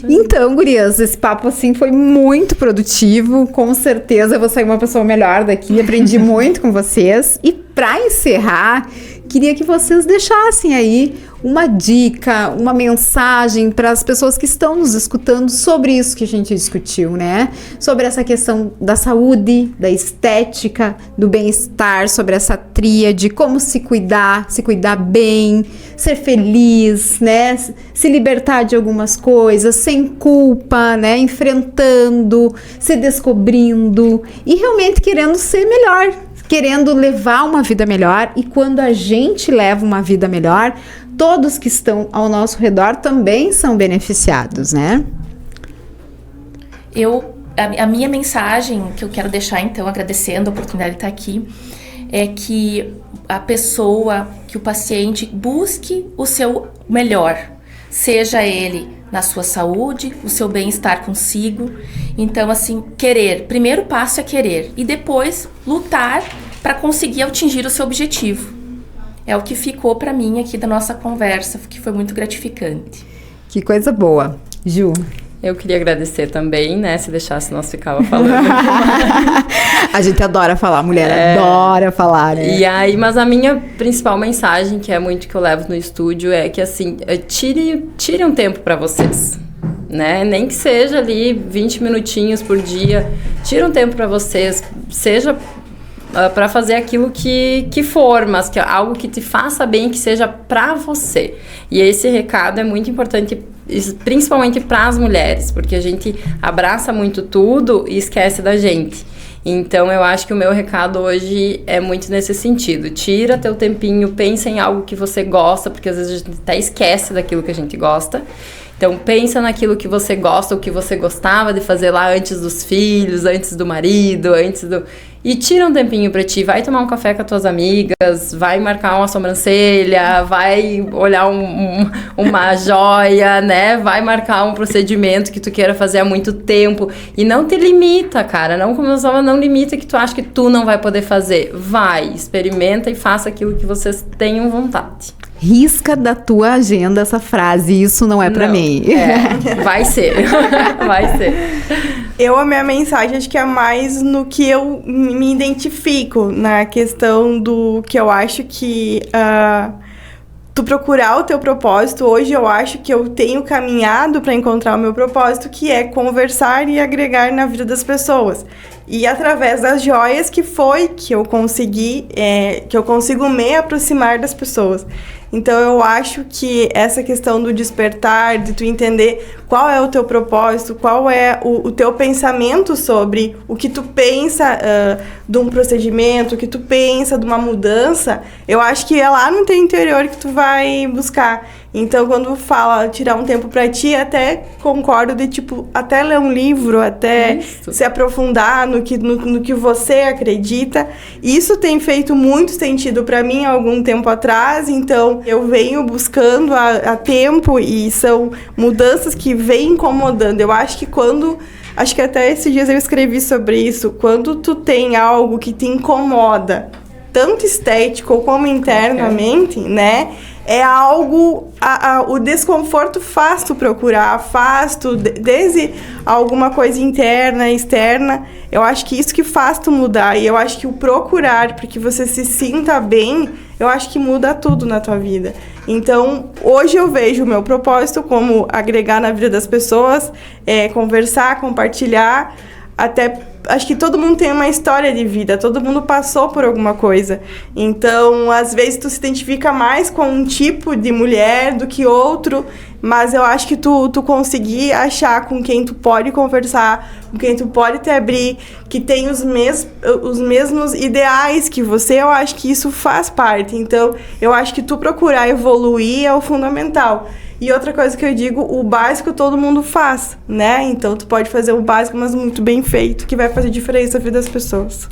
Então, gurias, esse papo assim foi muito produtivo, com certeza eu vou sair uma pessoa melhor daqui, aprendi muito com vocês. E para encerrar, queria que vocês deixassem aí uma dica, uma mensagem para as pessoas que estão nos escutando sobre isso que a gente discutiu, né? Sobre essa questão da saúde, da estética, do bem-estar, sobre essa tríade, como se cuidar bem, ser feliz, né? Se libertar de algumas coisas, sem culpa, né? Enfrentando, se descobrindo e realmente querendo ser melhor, querendo levar uma vida melhor. E quando a gente leva uma vida melhor, todos que estão ao nosso redor também são beneficiados, né? A minha mensagem que eu quero deixar, então, agradecendo a oportunidade de estar aqui, é que a pessoa, que o paciente busque o seu melhor, seja ele na sua saúde, o seu bem-estar consigo. Então, assim, primeiro passo é querer e depois lutar para conseguir atingir o seu objetivo. É o que ficou para mim aqui da nossa conversa, que foi muito gratificante. Que coisa boa. Ju? Eu queria agradecer também, né? Se deixasse, nós ficava falando. A gente adora falar, a mulher adora falar, né? E aí, mas a minha principal mensagem, que é muito que eu levo no estúdio, é que assim, tire um tempo para vocês, né? Nem que seja ali 20 minutinhos por dia, tire um tempo para vocês, seja para fazer aquilo que for, mas que é algo que te faça bem, que seja para você. E esse recado é muito importante, principalmente para as mulheres, porque a gente abraça muito tudo e esquece da gente. Então, eu acho que o meu recado hoje é muito nesse sentido. Tira teu tempinho, pensa em algo que você gosta, porque às vezes a gente até esquece daquilo que a gente gosta. Então, pensa naquilo que você gosta, o que você gostava de fazer lá antes dos filhos, antes do marido, E tira um tempinho pra ti, vai tomar um café com as tuas amigas, vai marcar uma sobrancelha, vai olhar uma joia, né? Vai marcar um procedimento que tu queira fazer há muito tempo. E não te limita, cara. Não limita que tu acha que tu não vai poder fazer. Vai, experimenta e faça aquilo que vocês tenham vontade. Risca da tua agenda essa frase, isso não é pra mim. Vai ser. Vai ser. A minha mensagem acho que é mais no que eu me identifico, na questão do que eu acho que tu procurar o teu propósito. Hoje eu acho que eu tenho caminhado para encontrar o meu propósito, que é conversar e agregar na vida das pessoas. E através das joias que eu consigo me aproximar das pessoas. Então, eu acho que essa questão do despertar, de tu entender qual é o teu propósito, qual é o teu pensamento sobre o que tu pensa de um procedimento, o que tu pensa de uma mudança, eu acho que é lá no teu interior que tu vai buscar. Então, quando fala tirar um tempo pra ti, até concordo de, até ler um livro, até se aprofundar no que você acredita. Isso tem feito muito sentido pra mim há algum tempo atrás, então eu venho buscando há tempo e são mudanças que vêm incomodando. Eu acho que acho que até esses dias eu escrevi sobre isso, quando tu tem algo que te incomoda, tanto estético como internamente, né? É algo, o desconforto faz tu procurar, desde alguma coisa interna, externa, eu acho que isso que faz tu mudar, e eu acho que o procurar, porque você se sinta bem, eu acho que muda tudo na tua vida. Então, hoje eu vejo o meu propósito como agregar na vida das pessoas, conversar, compartilhar, até acho que todo mundo tem uma história de vida, todo mundo passou por alguma coisa. Então, às vezes, tu se identifica mais com um tipo de mulher do que outro, mas eu acho que tu conseguir achar com quem tu pode conversar, com quem tu pode te abrir, que tem os mesmos ideais que você, eu acho que isso faz parte. Então, eu acho que tu procurar evoluir é o fundamental. E outra coisa que eu digo, o básico todo mundo faz, né? Então, tu pode fazer o básico, mas muito bem feito, que vai fazer diferença na vida das pessoas.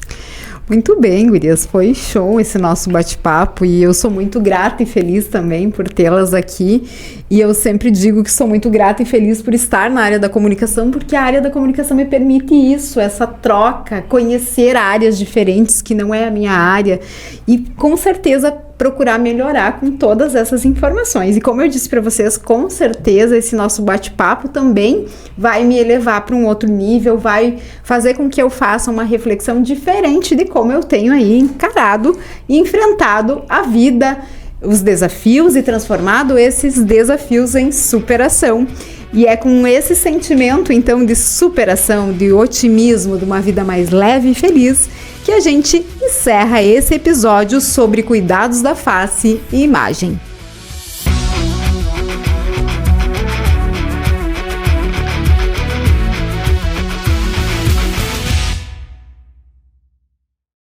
Muito bem, gurias, foi show esse nosso bate-papo e eu sou muito grata e feliz também por tê-las aqui, e eu sempre digo que sou muito grata e feliz por estar na área da comunicação, porque a área da comunicação me permite isso, essa troca, conhecer áreas diferentes que não é a minha área e com certeza procurar melhorar com todas essas informações. E como eu disse para vocês, com certeza esse nosso bate-papo também vai me elevar para um outro nível, vai fazer com que eu faça uma reflexão diferente de como eu tenho aí encarado e enfrentado a vida, os desafios e transformado esses desafios em superação. E é com esse sentimento, então, de superação, de otimismo, de uma vida mais leve e feliz, que a gente encerra esse episódio sobre cuidados da face e imagem.